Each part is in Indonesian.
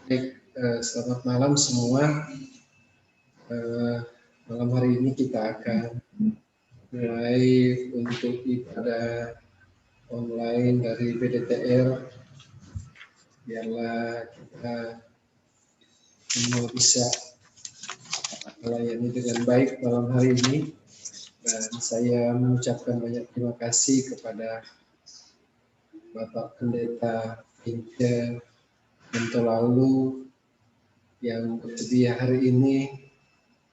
Baik, selamat malam semua. Malam hari ini kita akan mulai untuk ibadah online dari PDTR. Biarlah kita semua bisa melayani dengan baik malam hari ini. Dan saya mengucapkan banyak terima kasih kepada Bapak Pendeta Ince Mentolaulu yang bersedia hari ini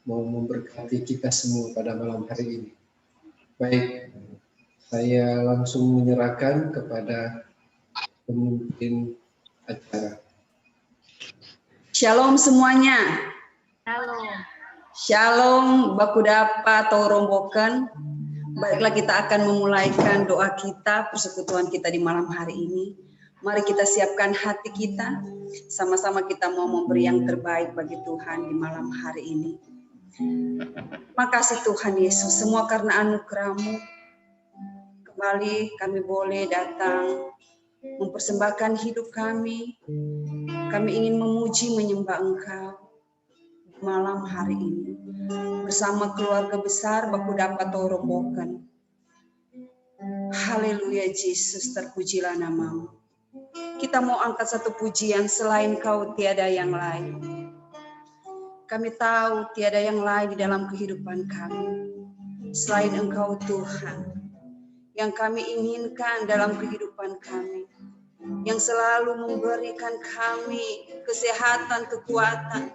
mau memberkati kita semua pada malam hari ini. Baik, saya langsung menyerahkan kepada pemimpin acara. Shalom semuanya. Shalom. Shalom, baku dapat atau rombokan. Baiklah, kita akan memulaikan doa kita, persekutuan kita di malam hari ini. Mari kita siapkan hati kita, sama-sama kita mau memberi yang terbaik bagi Tuhan di malam hari ini. Makasih Tuhan Yesus, semua karena anugerah-Mu. Kembali kami boleh datang, mempersembahkan hidup kami. Kami ingin memuji, menyembah Engkau di malam hari ini. Bersama keluarga besar, baku dapat rombongan. Haleluya Yesus, terpujilah nama-Mu. Kita mau angkat satu pujian, selain Kau tiada yang lain. Kami tahu tiada yang lain di dalam kehidupan kami. Selain Engkau Tuhan, yang kami inginkan dalam kehidupan kami. Yang selalu memberikan kami kesehatan, kekuatan,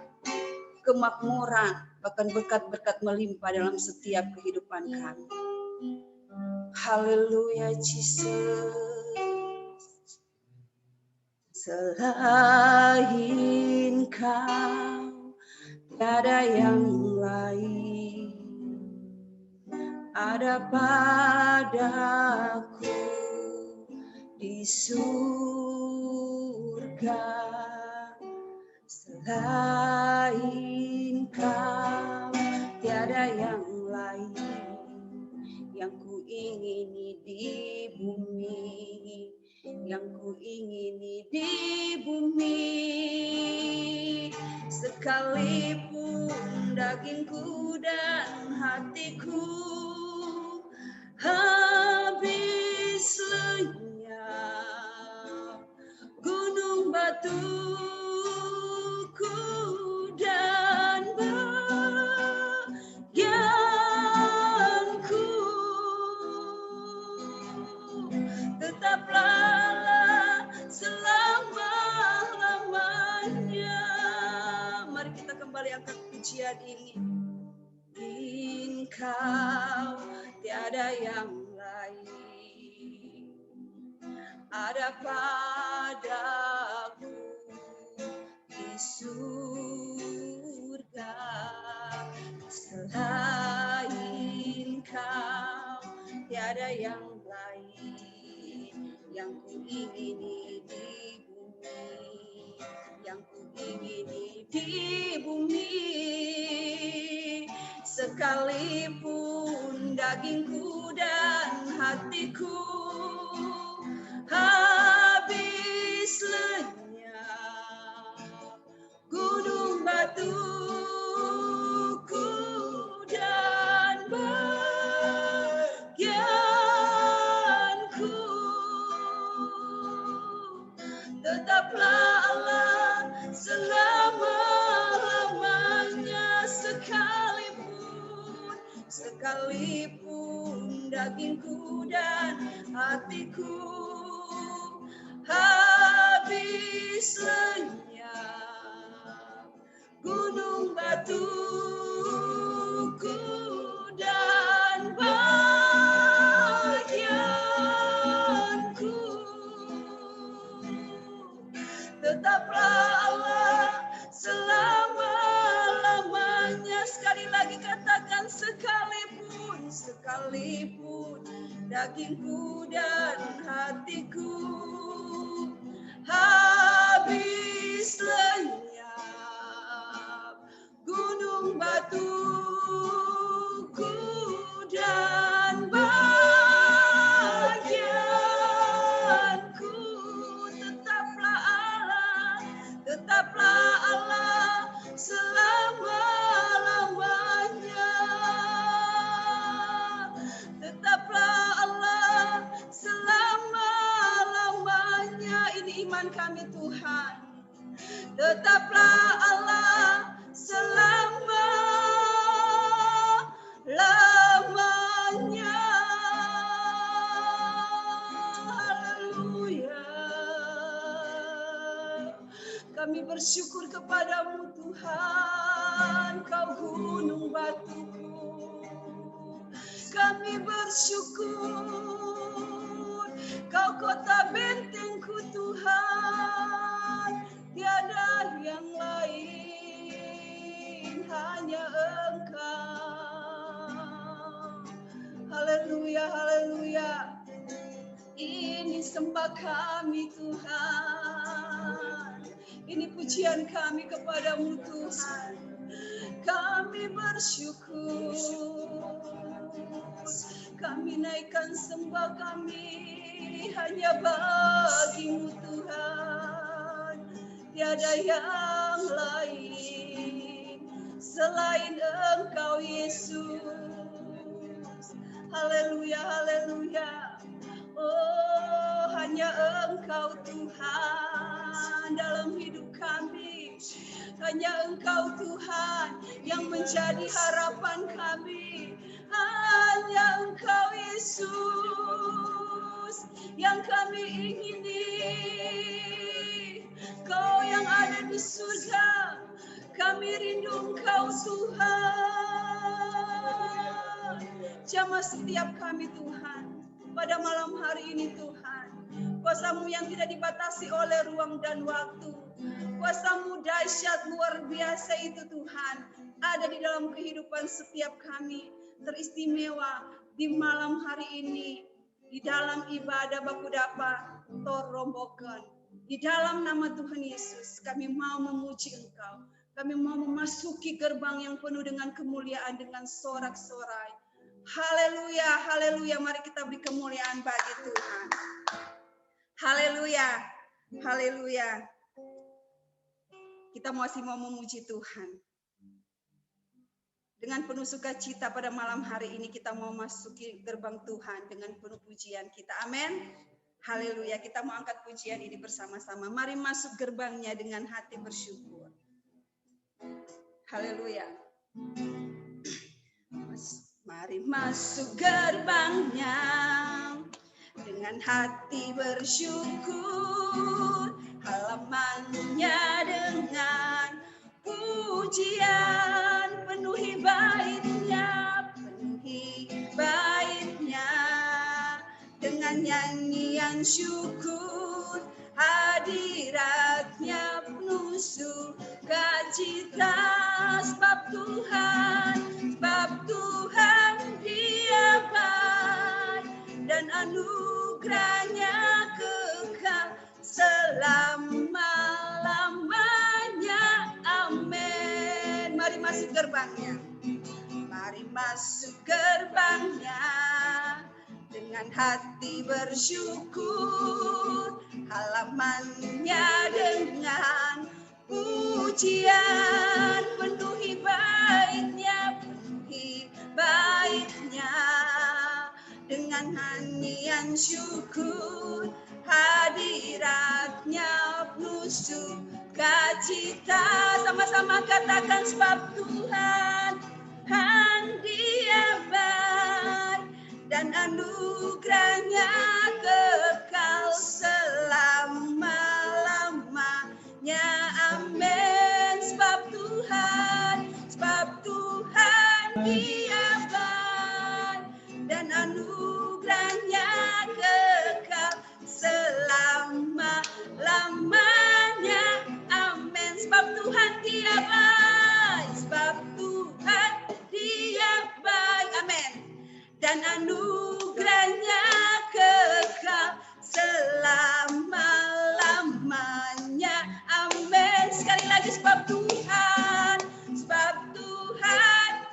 kemakmuran, bahkan berkat-berkat melimpah dalam setiap kehidupan kami. Haleluya Yesus. Selain Kau tiada yang lain ada padaku di surga. Selain Kau tiada yang lain yang ku ingini di bumi, yang ku ingini di bumi. Sekalipun dagingku dan hatiku habis lenyap, gunung batuku dan bagianku tetaplah selama-lamanya. Mari kita kembali angkat pujian ini. Engkau tiada yang lain ada padaku di surga. Selain Kau tiada yang lain yang ku ingini di bumi, yang ku ingini di bumi. Sekalipun dagingku dan hatiku habis lenyap, gunung batuku dan bagianku tetaplah Allah selama-lamanya. Sekalipun dagingku dan hatiku habis lenyap, gunung batuku dan bagianku tetaplah Allah selama-lamanya. Sekali lagi katakan, sekalipun dagingku dan hatiku habis lenyap, gunung batuku dan bagianku tetaplah Allah, tetaplah Tuhan. Tetaplah Allah selama-lamanya. Haleluya. Kami bersyukur kepadamu Tuhan, Kau gunung batuku. Kami bersyukur, Kau kota bentengku Tuhan. Tiada yang lain, hanya Engkau. Haleluya, haleluya. Ini sembah kami Tuhan. Ini pujian kami kepadamu Tuhan. Kami bersyukur. Kami naikkan sembah kami hanya bagimu Tuhan. Tiada yang lain selain Engkau Yesus. Haleluya, haleluya. Oh, hanya Engkau Tuhan dalam hidup kami. Hanya Engkau Tuhan yang menjadi harapan kami. Hanya Engkau Yesus yang kami ingini. Kau yang ada di surga, kami rindu Engkau Tuhan. Jamah setiap kami Tuhan. Pada malam hari ini Tuhan, kuasa-Mu yang tidak dibatasi oleh ruang dan waktu, kuasa-Mu dahsyat luar biasa itu Tuhan, ada di dalam kehidupan setiap kami, teristimewa di malam hari ini, di dalam ibadah baku dapa, torombokan, di dalam nama Tuhan Yesus, kami mau memuji Engkau, kami mau memasuki gerbang yang penuh dengan kemuliaan, dengan sorak-sorai. Haleluya, haleluya. Mari kita beri kemuliaan bagi Tuhan. Haleluya, haleluya. Kita masih mau memuji Tuhan. Dengan penuh sukacita pada malam hari ini kita mau masuki gerbang Tuhan dengan penuh pujian kita. Amin. Haleluya. Kita mau angkat pujian ini bersama-sama. Mari masuk gerbangnya dengan hati bersyukur. Haleluya. Mari masuk gerbangnya dengan hati bersyukur, halamannya dengan pujian, penuhi baitnya dengan nyanyian syukur, hadiratnya penuh sukacita, sebab Tuhan Dia baik dan anugerahnya kekal selama-lamanya. Amin. Mari masuk gerbangnya. Mari masuk gerbangnya dengan hati bersyukur, halamannya dengan pujian, penuhi baitnya dengan nyanyian syukur, hadiratnya penuh sukacita. Sama-sama katakan, sebab Tuhan Dia baik dan anugerahnya kekal selama-lamanya. Amin. Sebab Tuhan Dia baik dan anugerahnya kekal selama-lamanya. Amin. Sebab Tuhan Dia baik, amin, dan anugerahnya kekal selama-lamanya. Amin. Sekali lagi, sebab Tuhan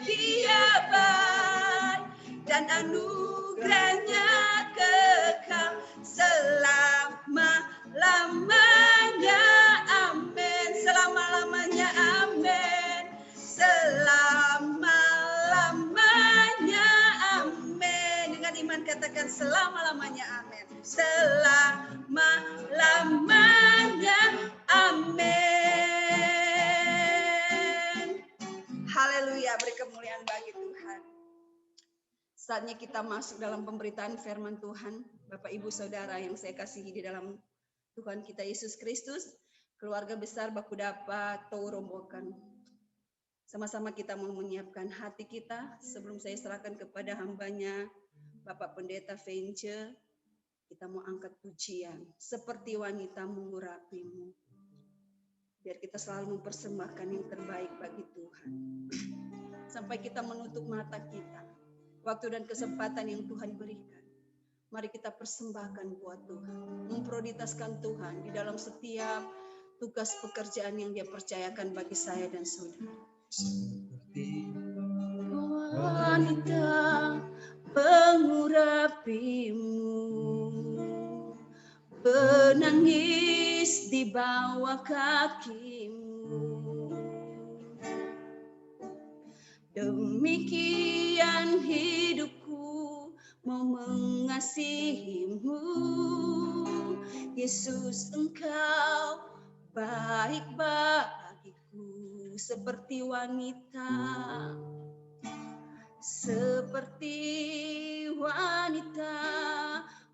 Dia baik dan anugerahnya kekal selama-lamanya. Amin. Selama-lamanya. Amin. Selama-lamanya. Amin. Dengan iman katakan selama-lamanya. Amin. Selama-lamanya. Saatnya kita masuk dalam pemberitaan firman Tuhan. Bapak, Ibu, Saudara yang saya kasihi di dalam Tuhan kita Yesus Kristus, keluarga besar Bakudapa Taurobokan. Sama-sama kita mau menyiapkan hati kita sebelum saya serahkan kepada hambanya Bapak Pendeta Vence. Kita mau angkat pujian seperti wanita mengurapimu. Biar kita selalu mempersembahkan yang terbaik bagi Tuhan. Sampai kita menutup mata kita. Waktu dan kesempatan yang Tuhan berikan. Mari kita persembahkan buat Tuhan. Memprioritaskan Tuhan di dalam setiap tugas pekerjaan yang Dia percayakan bagi saya dan saudara. Seperti wanita mengurapimu, menangis di bawah kakimu. Demikian hidupku mau mengasihimu, Yesus, Engkau baik bagiku. Seperti wanita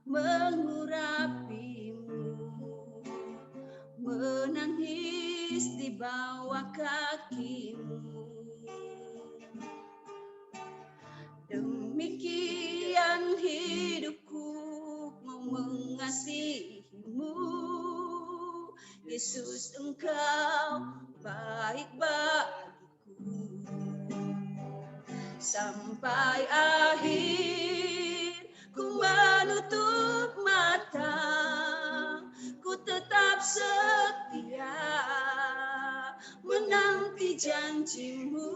mengurapimu, menangis di bawah kakimu. Demikian hidupku mau mengasihimu, Yesus, Engkau baik bagiku. Sampai akhir ku menutup mata, ku tetap setia menanti janjimu.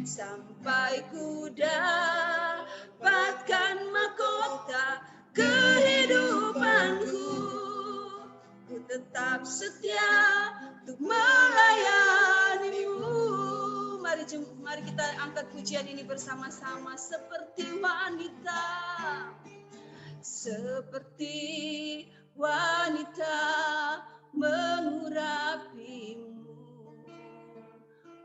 Sampai ku dapatkan mahkota kehidupanku, ku tetap setia untuk melayanimu. Mari kita angkat pujian ini bersama-sama. Seperti wanita mengurapimu,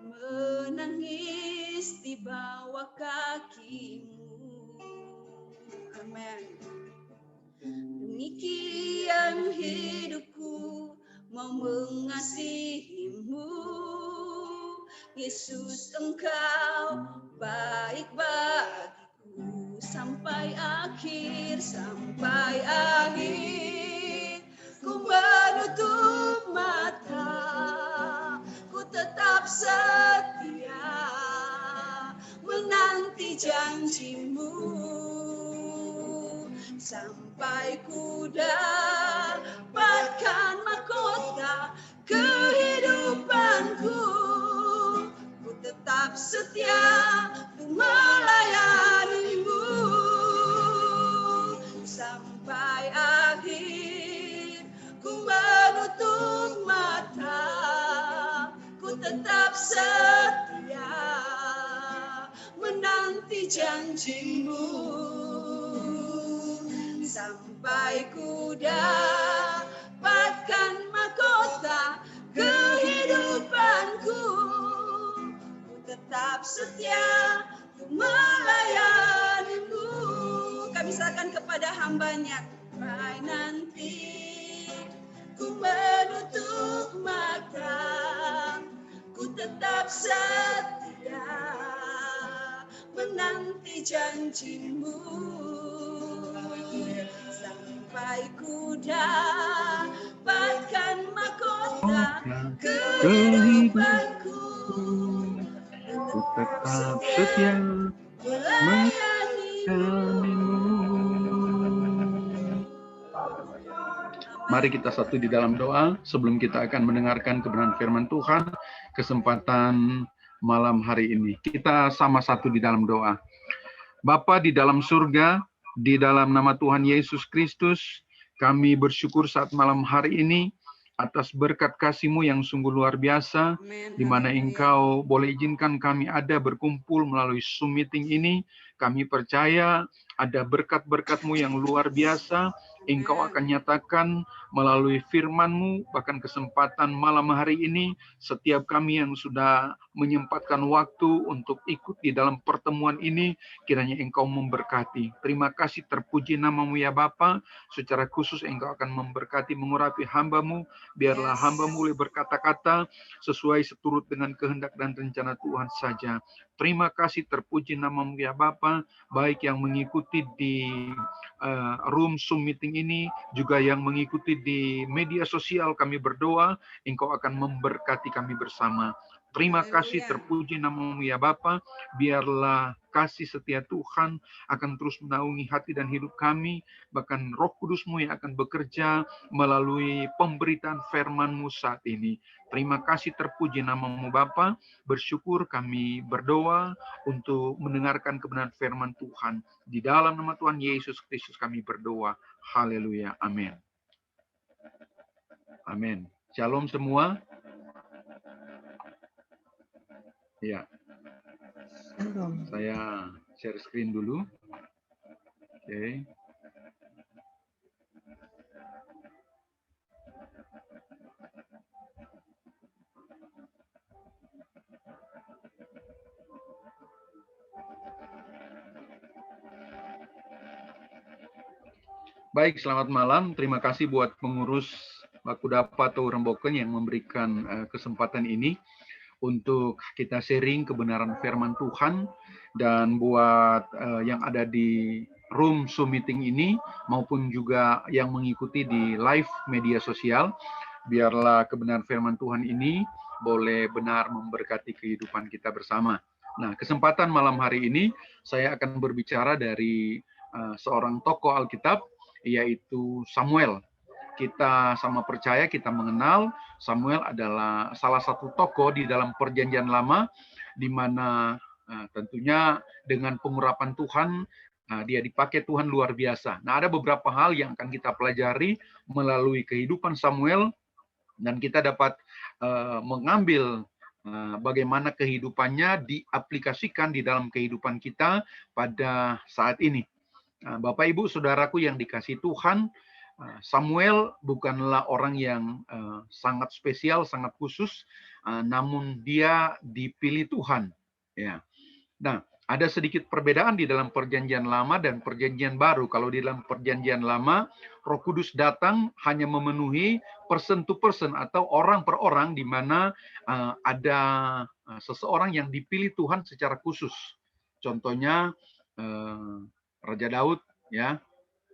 menangis di bawah kakimu. Amin. Demikian hidupku mau mengasihimu, Yesus, Engkau baik bagiku. Sampai akhir ku menutup mata, ku tetap setia menanti janjimu. Sampai ku dapatkan mahkota kehidupanku, ku tetap setia untuk melayanimu. Sampai akhir ku menutup mata, ku tetap setia menanti janjimu. Sampai ku dapatkan mahkota kehidupanku, ku tetap setia untuk melayanimu. Kami serahkan kepada hambanya. Sampai nanti ku menutup mata, ku tetap setia menanti janjimu. Sampai ku dapatkan mahkota kehidupanku, ku tetap setia melayanimu. Mari kita satu di dalam doa sebelum kita akan mendengarkan kebenaran firman Tuhan kesempatan malam hari ini. Kita sama satu di dalam doa. Bapa di dalam surga, di dalam nama Tuhan Yesus Kristus, kami bersyukur saat malam hari ini atas berkat kasih-Mu yang sungguh luar biasa, di mana Engkau boleh izinkan kami ada berkumpul melalui Zoom meeting ini. Kami percaya ada berkat-berkat-Mu yang luar biasa, Engkau akan nyatakan melalui firman-Mu, bahkan kesempatan malam hari ini, setiap kami yang sudah menyempatkan waktu untuk ikut di dalam pertemuan ini, kiranya Engkau memberkati. Terima kasih, terpuji nama-Mu ya Bapa. Secara khusus Engkau akan memberkati, mengurapi hamba-Mu, biarlah hamba-Mu boleh berkata-kata sesuai seturut dengan kehendak dan rencana Tuhan saja. Terima kasih, terpuji nama-Mu ya Bapa, baik yang mengikuti di room Zoom meeting ini, juga yang mengikuti di media sosial. Kami berdoa, Engkau akan memberkati kami bersama. Terima kasih, terpuji nama-Mu ya Bapa, biarlah kasih setia Tuhan akan terus menaungi hati dan hidup kami, bahkan Roh Kudus-Mu yang akan bekerja melalui pemberitaan firman-Mu saat ini. Terima kasih, terpuji nama-Mu Bapa, bersyukur kami berdoa untuk mendengarkan kebenaran firman Tuhan. Di dalam nama Tuhan Yesus Kristus kami berdoa. Haleluya. Amin. Amin. Shalom semua. Ya. Saya share screen dulu. Oke. Baik, selamat malam. Terima kasih buat pengurus Bakudapa atau Remboken yang memberikan kesempatan ini untuk kita sharing kebenaran firman Tuhan, dan buat yang ada di room Zoom meeting ini maupun juga yang mengikuti di live media sosial, biarlah kebenaran firman Tuhan ini boleh benar memberkati kehidupan kita bersama. Nah, kesempatan malam hari ini saya akan berbicara dari seorang tokoh Alkitab, yaitu Samuel. Kita sama percaya, kita mengenal Samuel adalah salah satu tokoh di dalam Perjanjian Lama, di mana tentunya dengan pengurapan Tuhan, dia dipakai Tuhan luar biasa. Nah, ada beberapa hal yang akan kita pelajari melalui kehidupan Samuel, dan kita dapat mengambil bagaimana kehidupannya diaplikasikan di dalam kehidupan kita pada saat ini. Bapak, Ibu, Saudaraku yang dikasihi Tuhan, Samuel bukanlah orang yang sangat spesial, sangat khusus, namun dia dipilih Tuhan. Ya. Nah, ada sedikit perbedaan di dalam Perjanjian Lama dan Perjanjian Baru. Kalau di dalam Perjanjian Lama, Roh Kudus datang hanya memenuhi person to person atau orang per orang, di mana ada seseorang yang dipilih Tuhan secara khusus. Contohnya Raja Daud, ya.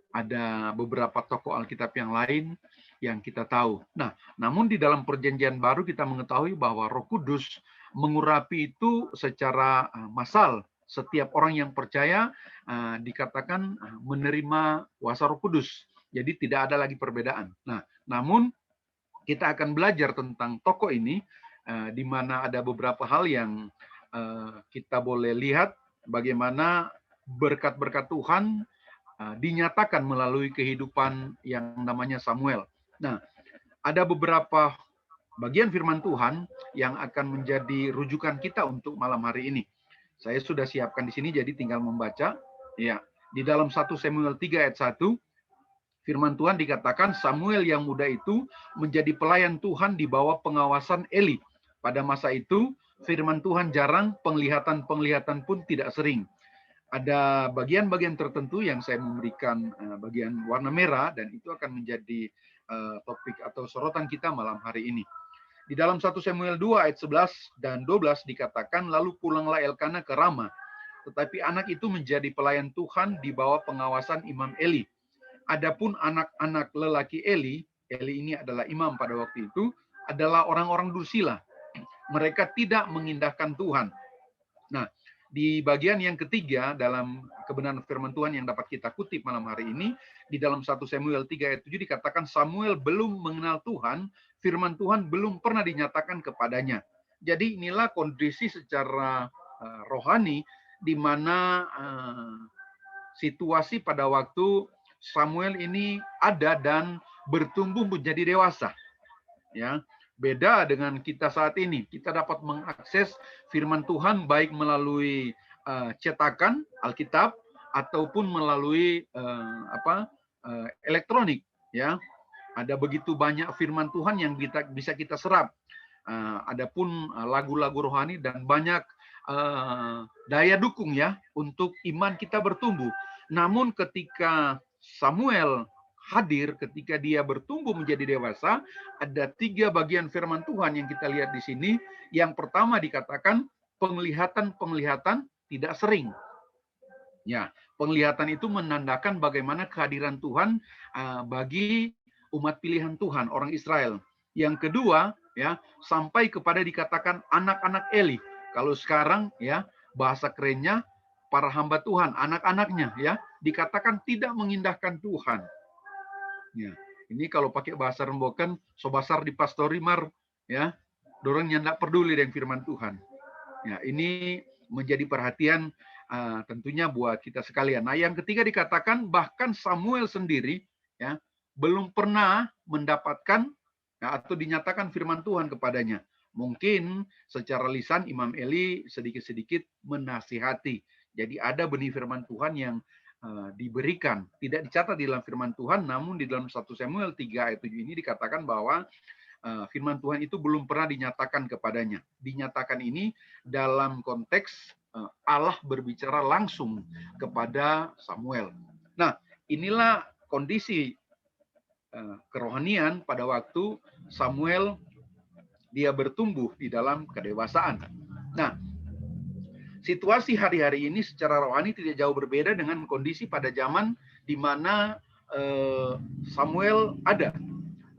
Ada beberapa tokoh Alkitab yang lain yang kita tahu. Nah, namun di dalam Perjanjian Baru kita mengetahui bahwa Roh Kudus mengurapi itu secara massal. Setiap orang yang percaya dikatakan menerima kuasa Roh Kudus. Jadi tidak ada lagi perbedaan. Nah, namun kita akan belajar tentang tokoh ini, di mana ada beberapa hal yang kita boleh lihat bagaimana berkat-berkat Tuhan dinyatakan melalui kehidupan yang namanya Samuel. Nah, ada beberapa bagian firman Tuhan yang akan menjadi rujukan kita untuk malam hari ini. Saya sudah siapkan di sini, jadi tinggal membaca. Ya, di dalam 1 Samuel 3 ayat 1, firman Tuhan dikatakan Samuel yang muda itu menjadi pelayan Tuhan di bawah pengawasan Eli. Pada masa itu, firman Tuhan jarang, penglihatan-penglihatan pun tidak sering. Ada bagian-bagian tertentu yang saya memberikan bagian warna merah, dan itu akan menjadi topik atau sorotan kita malam hari ini. Di dalam 1 Samuel 2 ayat 11 dan 12 dikatakan, lalu pulanglah Elkana ke Rama, tetapi anak itu menjadi pelayan Tuhan di bawah pengawasan Imam Eli. Adapun anak-anak lelaki Eli ini adalah imam pada waktu itu, adalah orang-orang dursila. Mereka tidak mengindahkan Tuhan. Nah, di bagian yang ketiga dalam kebenaran firman Tuhan yang dapat kita kutip malam hari ini, di dalam 1 Samuel 3 ayat 7 dikatakan Samuel belum mengenal Tuhan, firman Tuhan belum pernah dinyatakan kepadanya. Jadi inilah kondisi secara rohani di mana situasi pada waktu Samuel ini ada dan bertumbuh menjadi dewasa. Ya. Beda dengan kita saat ini, kita dapat mengakses firman Tuhan baik melalui cetakan Alkitab ataupun melalui elektronik, ya. Ada begitu banyak firman Tuhan yang bisa kita serap. Adapun lagu-lagu rohani dan banyak daya dukung ya untuk iman kita bertumbuh. Namun ketika Samuel hadir, ketika dia bertumbuh menjadi dewasa, ada 3 bagian firman Tuhan yang kita lihat di sini. Yang pertama dikatakan penglihatan tidak sering. Ya, penglihatan itu menandakan bagaimana kehadiran Tuhan bagi umat pilihan Tuhan, orang Israel. Yang kedua, ya, sampai kepada dikatakan anak-anak Eli. Kalau sekarang, ya, bahasa kerennya para hamba Tuhan, anak-anaknya, ya, dikatakan tidak mengindahkan Tuhan. Ya, ini kalau pakai bahasa rembokan, sobasar di pastori mar, ya, dorang yang tidak peduli dengan firman Tuhan. Ya, ini menjadi perhatian tentunya buat kita sekalian. Nah, yang ketiga dikatakan bahkan Samuel sendiri, ya, belum pernah mendapatkan ya, atau dinyatakan firman Tuhan kepadanya. Mungkin secara lisan Imam Eli sedikit-sedikit menasihati. Jadi ada benih firman Tuhan yang diberikan, tidak dicatat di dalam firman Tuhan, namun di dalam 1 Samuel 3 ayat 7 ini dikatakan bahwa firman Tuhan itu belum pernah dinyatakan kepadanya. Dinyatakan ini dalam konteks Allah berbicara langsung kepada Samuel. Nah, inilah kondisi kerohanian pada waktu Samuel dia bertumbuh di dalam kedewasaan. Nah, situasi hari-hari ini secara rohani tidak jauh berbeda dengan kondisi pada zaman di mana Samuel ada.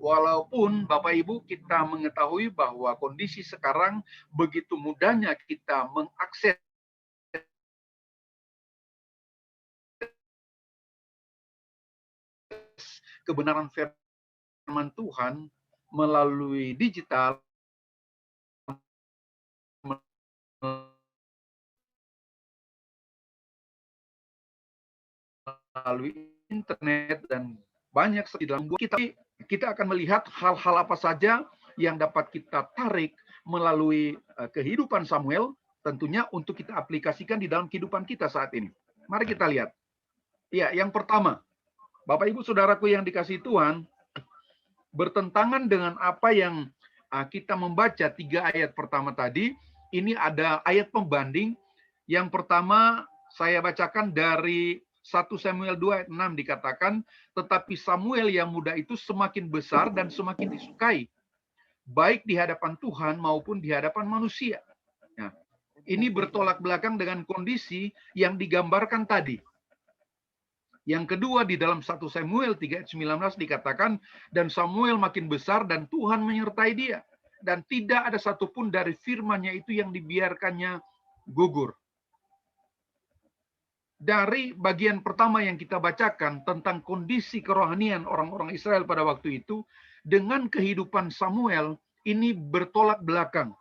Walaupun Bapak Ibu kita mengetahui bahwa kondisi sekarang begitu mudahnya kita mengakses kebenaran firman Tuhan melalui digital, melalui internet, dan banyak di dalam kita akan melihat hal-hal apa saja yang dapat kita tarik melalui kehidupan Samuel, tentunya untuk kita aplikasikan di dalam kehidupan kita saat ini. Mari kita lihat. Ya, yang pertama, Bapak Ibu Saudaraku yang dikasihi Tuhan, bertentangan dengan apa yang kita membaca 3 ayat pertama tadi, ini ada ayat pembanding. Yang pertama saya bacakan dari 1 Samuel 2 ayat 6 dikatakan, tetapi Samuel yang muda itu semakin besar dan semakin disukai, baik di hadapan Tuhan maupun di hadapan manusia. Nah, ini bertolak belakang dengan kondisi yang digambarkan tadi. Yang kedua di dalam 1 Samuel 3 ayat 19 dikatakan, dan Samuel makin besar dan Tuhan menyertai dia. Dan tidak ada satupun dari firman-Nya itu yang dibiarkannya gugur. Dari bagian pertama yang kita bacakan tentang kondisi kerohanian orang-orang Israel pada waktu itu, dengan kehidupan Samuel, ini bertolak belakang.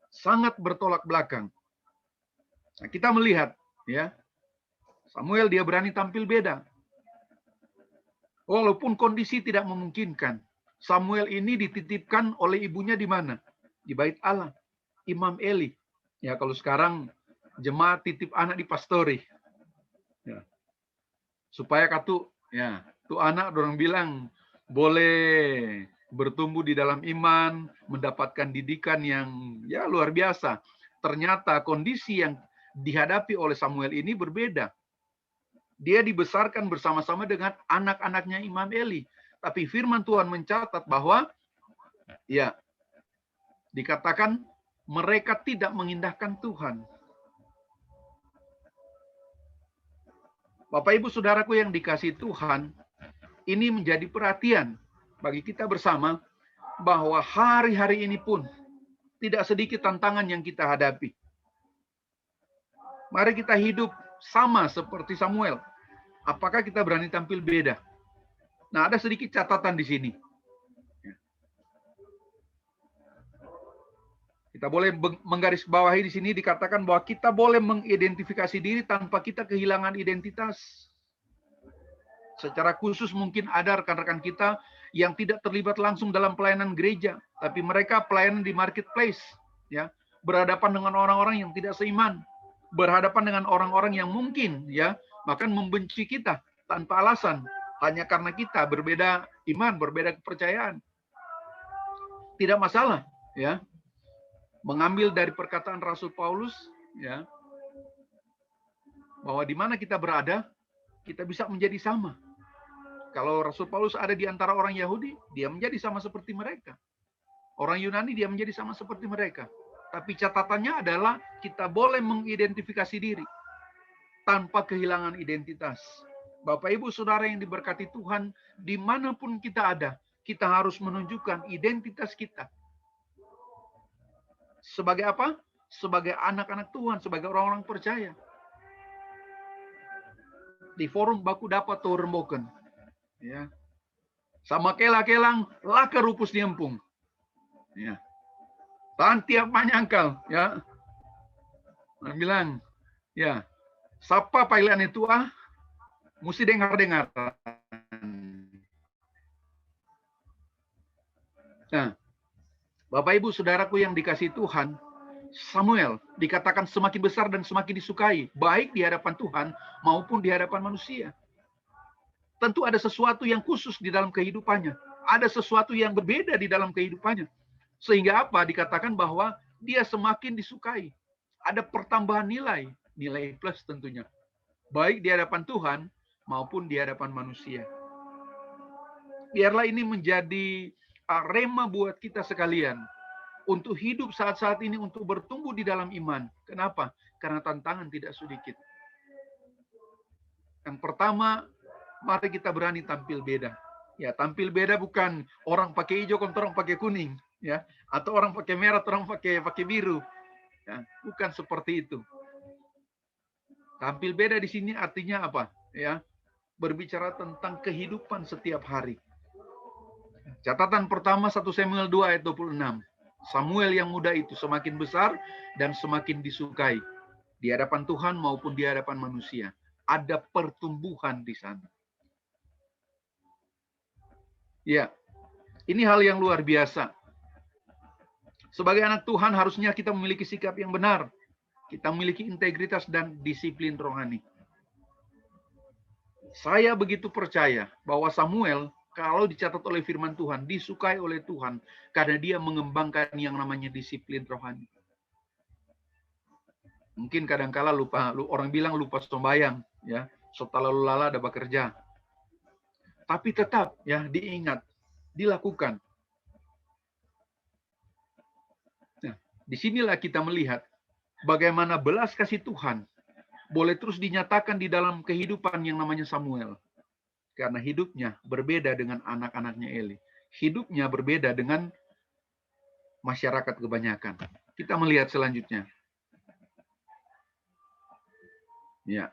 Sangat bertolak belakang. Nah, kita melihat, ya, Samuel dia berani tampil beda. Walaupun kondisi tidak memungkinkan. Samuel ini dititipkan oleh ibunya di mana? Di bait Allah. Imam Eli. Ya, kalau sekarang jemaat titip anak di pastori. Ya. Supaya ya, tuh anak orang bilang boleh bertumbuh di dalam iman, mendapatkan didikan yang ya luar biasa. Ternyata kondisi yang dihadapi oleh Samuel ini berbeda. Dia dibesarkan bersama-sama dengan anak-anaknya Imam Eli. Tapi firman Tuhan mencatat bahwa ya dikatakan mereka tidak mengindahkan Tuhan. Bapak Ibu Saudaraku yang dikasihi Tuhan, ini menjadi perhatian bagi kita bersama bahwa hari-hari ini pun tidak sedikit tantangan yang kita hadapi. Mari kita hidup sama seperti Samuel. Apakah kita berani tampil beda? Nah, ada sedikit catatan di sini. Kita boleh menggarisbawahi di sini dikatakan bahwa kita boleh mengidentifikasi diri tanpa kita kehilangan identitas. Secara khusus mungkin ada rekan-rekan kita yang tidak terlibat langsung dalam pelayanan gereja, tapi mereka pelayanan di marketplace, ya, berhadapan dengan orang-orang yang tidak seiman, berhadapan dengan orang-orang yang mungkin ya bahkan membenci kita tanpa alasan. hanya karena kita berbeda iman, berbeda kepercayaan. Tidak masalah, ya. Mengambil dari perkataan Rasul Paulus, ya, bahwa di mana kita berada, kita bisa menjadi sama. Kalau Rasul Paulus ada di antara orang Yahudi, dia menjadi sama seperti mereka. Orang Yunani, dia menjadi sama seperti mereka. Tapi catatannya adalah kita boleh mengidentifikasi diri tanpa kehilangan identitas. Bapak, Ibu, Saudara yang diberkati Tuhan, dimanapun kita ada, kita harus menunjukkan identitas kita. Sebagai apa? Sebagai anak-anak Tuhan, sebagai orang-orang percaya. Di forum baku dapat turemboken. Ya. Sama kela-kelang, laka rupus diempung. Ya. Tan tiap manyangkal, ya. Nah, bilang, ya, sapa pailan itu mesti dengar-dengar. Nah, Bapak Ibu Saudaraku yang dikasihi Tuhan, Samuel dikatakan semakin besar dan semakin disukai, baik di hadapan Tuhan maupun di hadapan manusia. Tentu ada sesuatu yang khusus di dalam kehidupannya. Ada sesuatu yang berbeda di dalam kehidupannya. Sehingga apa? Dikatakan bahwa dia semakin disukai. Ada pertambahan nilai plus tentunya. Baik di hadapan Tuhan maupun di hadapan manusia. Biarlah ini menjadi rema buat kita sekalian. Untuk hidup saat-saat ini, untuk bertumbuh di dalam iman. Kenapa? Karena tantangan tidak sedikit. Yang pertama, mari kita berani tampil beda. Ya, tampil beda bukan orang pakai hijau, orang pakai kuning, ya, atau orang pakai merah, orang pakai biru. Ya, bukan seperti itu. Tampil beda di sini artinya apa? Ya, berbicara tentang kehidupan setiap hari. Catatan pertama 1 Samuel 2 ayat 26. Samuel yang muda itu semakin besar dan semakin disukai di hadapan Tuhan maupun di hadapan manusia. Ada pertumbuhan di sana. Ya, ini hal yang luar biasa. Sebagai anak Tuhan harusnya kita memiliki sikap yang benar. Kita memiliki integritas dan disiplin rohani. Saya begitu percaya bahwa Samuel, kalau dicatat oleh firman Tuhan, disukai oleh Tuhan karena dia mengembangkan yang namanya disiplin rohani. Mungkin kadangkala lupa, orang bilang lupa sembahyang, ya, setelah lala ada bekerja. Tapi tetap ya diingat, dilakukan. Nah, disinilah kita melihat bagaimana belas kasih Tuhan boleh terus dinyatakan di dalam kehidupan yang namanya Samuel. Karena hidupnya berbeda dengan anak-anaknya Eli. Hidupnya berbeda dengan masyarakat kebanyakan. Kita melihat selanjutnya. Ya.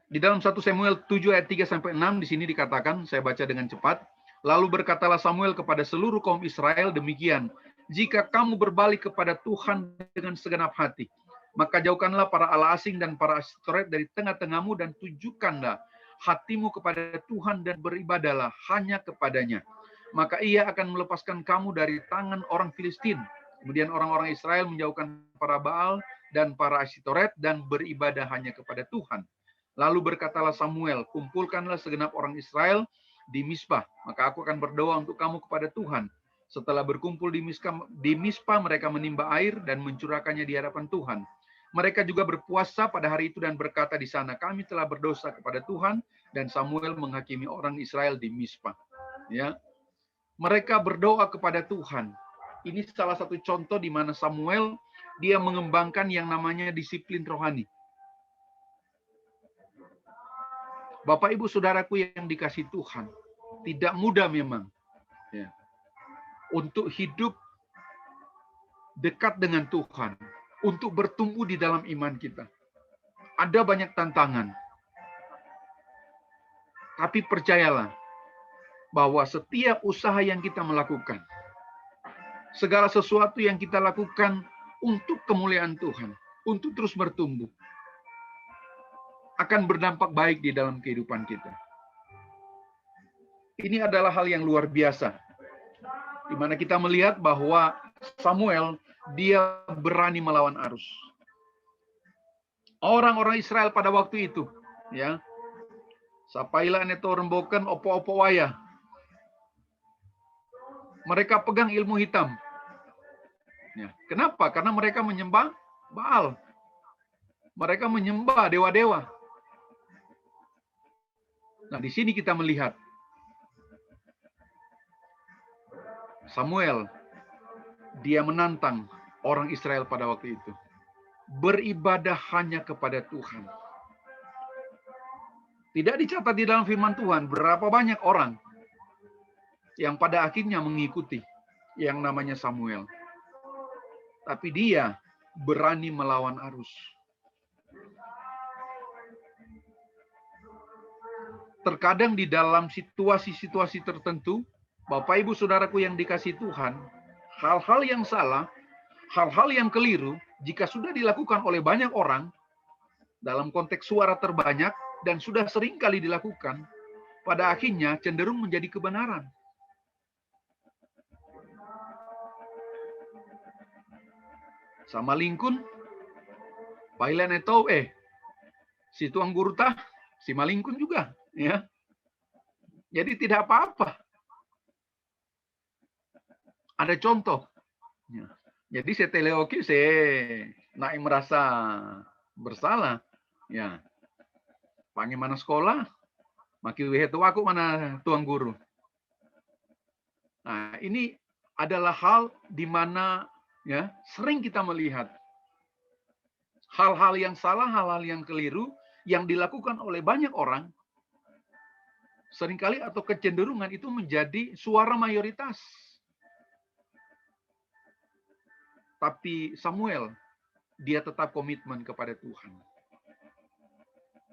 Di dalam 1 Samuel 7 ayat 3-6 di sini dikatakan, saya baca dengan cepat. Lalu berkatalah Samuel kepada seluruh kaum Israel demikian, jika kamu berbalik kepada Tuhan dengan segenap hati, maka jauhkanlah para Allah asing dan para Asitoret dari tengah-tengahmu dan tujukanlah hatimu kepada Tuhan dan beribadahlah hanya kepadanya. Maka ia akan melepaskan kamu dari tangan orang Filistin. Kemudian orang-orang Israel menjauhkan para Baal dan para Asitoret dan beribadah hanya kepada Tuhan. Lalu berkatalah Samuel, kumpulkanlah segenap orang Israel di Misbah, maka aku akan berdoa untuk kamu kepada Tuhan. Setelah berkumpul di Misbah, mereka menimba air dan mencurahkannya di hadapan Tuhan. Mereka juga berpuasa pada hari itu dan berkata di sana, kami telah berdosa kepada Tuhan, dan Samuel menghakimi orang Israel di Misbah. Ya, mereka berdoa kepada Tuhan. Ini salah satu contoh di mana Samuel dia mengembangkan yang namanya disiplin rohani. Bapak Ibu Saudaraku yang dikasihi Tuhan, tidak mudah memang ya, untuk hidup dekat dengan Tuhan, untuk bertumbuh di dalam iman kita. Ada banyak tantangan. Tapi percayalah bahwa setiap usaha yang kita melakukan, segala sesuatu yang kita lakukan untuk kemuliaan Tuhan, untuk terus bertumbuh, akan berdampak baik di dalam kehidupan kita. Ini adalah hal yang luar biasa, di mana kita melihat bahwa Samuel dia berani melawan arus. orang-orang Israel pada waktu itu, ya. Sapaila neto remboken opo-opo waya. Mereka pegang ilmu hitam. Ya. Kenapa? Karena mereka menyembah Baal. Mereka menyembah dewa-dewa. Nah, di sini kita melihat Samuel, dia menantang orang Israel pada waktu itu. Beribadah hanya kepada Tuhan. Tidak dicatat di dalam firman Tuhan berapa banyak orang yang pada akhirnya mengikuti yang namanya Samuel. Tapi dia berani melawan arus. Terkadang di dalam situasi-situasi tertentu, Bapak Ibu Saudaraku yang dikasihi Tuhan, hal-hal yang salah, hal-hal yang keliru, jika sudah dilakukan oleh banyak orang, dalam konteks suara terbanyak, dan sudah sering kali dilakukan, pada akhirnya cenderung menjadi kebenaran. Sama lingkun, pailan itu si tuang guru tah, si malingkun juga, ya. Jadi tidak apa-apa. Ada contoh. Ya. Jadi seteleoki naik merasa bersalah, ya. Panggil mana sekolah, maki wehetu aku mana tuang guru. Nah, ini adalah hal di mana ya sering kita melihat hal-hal yang salah, hal-hal yang keliru yang dilakukan oleh banyak orang, seringkali atau kecenderungan itu menjadi suara mayoritas. Tapi Samuel, dia tetap komitmen kepada Tuhan.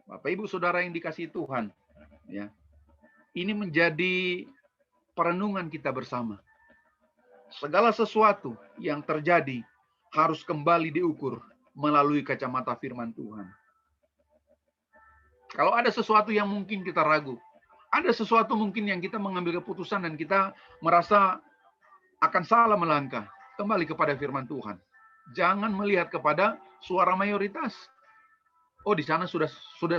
Bapak Ibu Saudara yang dikasihi Tuhan, ya. Ini menjadi perenungan kita bersama. Segala sesuatu yang terjadi harus kembali diukur melalui kacamata firman Tuhan. Kalau ada sesuatu yang mungkin kita ragu, ada sesuatu mungkin yang kita mengambil keputusan dan kita merasa akan salah melangkah, kembali kepada firman Tuhan. Jangan melihat kepada suara mayoritas. Oh, di sana sudah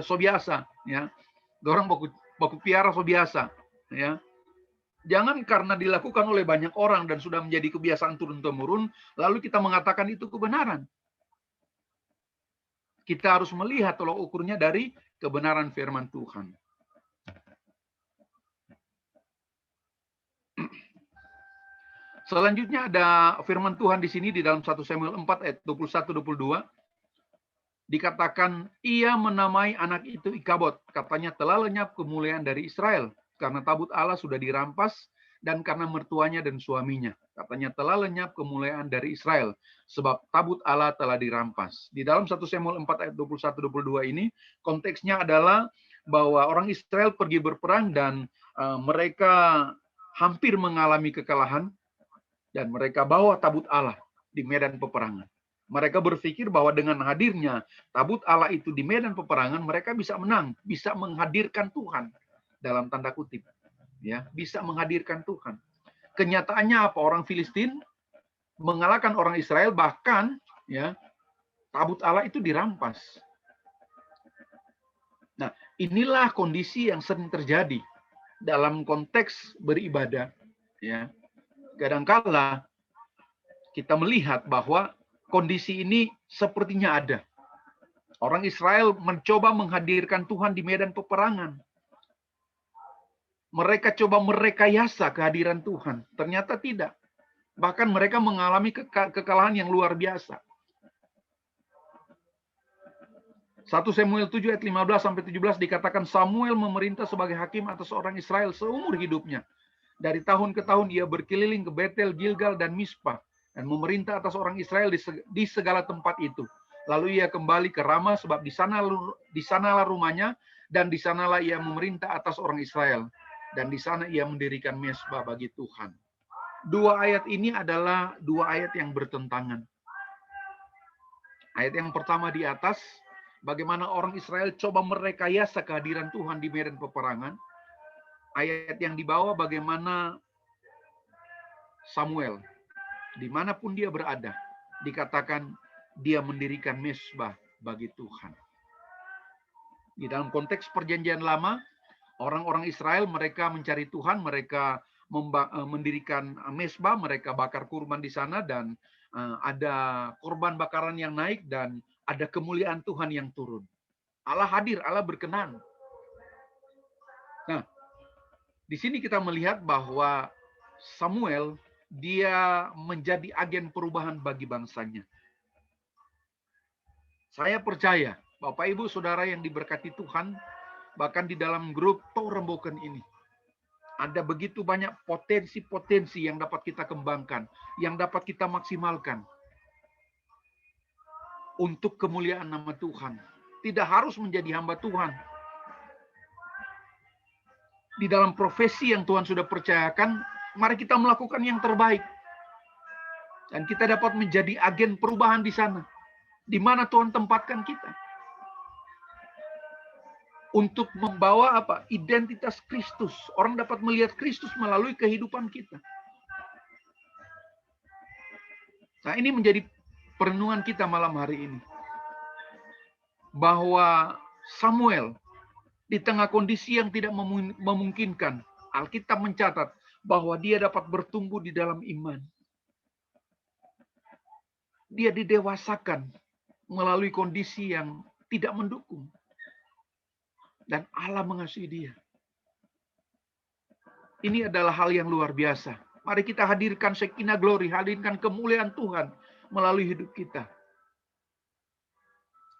so biasa, ya. Orang baku piara so biasa, ya. Jangan karena dilakukan oleh banyak orang dan sudah menjadi kebiasaan turun-temurun, lalu kita mengatakan itu kebenaran. Kita harus melihat tolak ukurnya dari kebenaran firman Tuhan. Selanjutnya ada firman Tuhan di sini di dalam 1 Samuel 4 ayat 21-22. Dikatakan ia menamai anak itu Ikabod. Katanya telah lenyap kemuliaan dari Israel. Karena tabut Allah sudah dirampas dan karena mertuanya dan suaminya. Katanya telah lenyap kemuliaan dari Israel. Sebab tabut Allah telah dirampas. Di dalam 1 Samuel 4 ayat 21-22 ini konteksnya adalah bahwa orang Israel pergi berperang dan mereka hampir mengalami kekalahan. Dan mereka bawa tabut Allah di medan peperangan. Mereka berpikir bahwa dengan hadirnya tabut Allah itu di medan peperangan, mereka bisa menang, bisa menghadirkan Tuhan dalam tanda kutip, ya, bisa menghadirkan Tuhan. Kenyataannya apa? Orang Filistin mengalahkan orang Israel, bahkan ya tabut Allah itu dirampas. Nah, inilah kondisi yang sering terjadi dalam konteks beribadah, ya. Kadangkala kita melihat bahwa kondisi ini sepertinya ada. Orang Israel mencoba menghadirkan Tuhan di medan peperangan. Mereka coba merekayasa kehadiran Tuhan. Ternyata tidak. Bahkan mereka mengalami kekalahan yang luar biasa. 1 Samuel 7 ayat 15-17 dikatakan Samuel memerintah sebagai hakim atas orang Israel seumur hidupnya. Dari tahun ke tahun ia berkeliling ke Betel, Gilgal, dan Mispa dan memerintah atas orang Israel di segala tempat itu. Lalu ia kembali ke Rama sebab di sanalah rumahnya dan di sanalah ia memerintah atas orang Israel dan di sana ia mendirikan mezbah bagi Tuhan. Dua ayat ini adalah dua ayat yang bertentangan. Ayat yang pertama di atas, bagaimana orang Israel coba merekayasa kehadiran Tuhan di medan peperangan. Ayat yang dibawa bagaimana Samuel, dimanapun dia berada, dikatakan dia mendirikan mezbah bagi Tuhan. Di dalam konteks perjanjian lama, orang-orang Israel mereka mencari Tuhan, mereka mendirikan mesbah, mereka bakar kurban di sana, dan ada korban bakaran yang naik, dan ada kemuliaan Tuhan yang turun. Allah hadir, Allah berkenan. Nah, di sini kita melihat bahwa Samuel, dia menjadi agen perubahan bagi bangsanya. Saya percaya, Bapak Ibu Saudara yang diberkati Tuhan, bahkan di dalam grup Toremboken ini, ada begitu banyak potensi-potensi yang dapat kita kembangkan, yang dapat kita maksimalkan untuk kemuliaan nama Tuhan. Tidak harus menjadi hamba Tuhan. Di dalam profesi yang Tuhan sudah percayakan, mari kita melakukan yang terbaik. Dan kita dapat menjadi agen perubahan di sana, di mana Tuhan tempatkan kita. Untuk membawa identitas Kristus. Orang dapat melihat Kristus melalui kehidupan kita. Nah, ini menjadi perenungan kita malam hari ini. Bahwa Samuel di tengah kondisi yang tidak memungkinkan, Alkitab mencatat bahwa dia dapat bertumbuh di dalam iman. Dia didewasakan melalui kondisi yang tidak mendukung. Dan Allah mengasihi dia. Ini adalah hal yang luar biasa. Mari kita hadirkan Shekinah Glory, hadirkan kemuliaan Tuhan melalui hidup kita.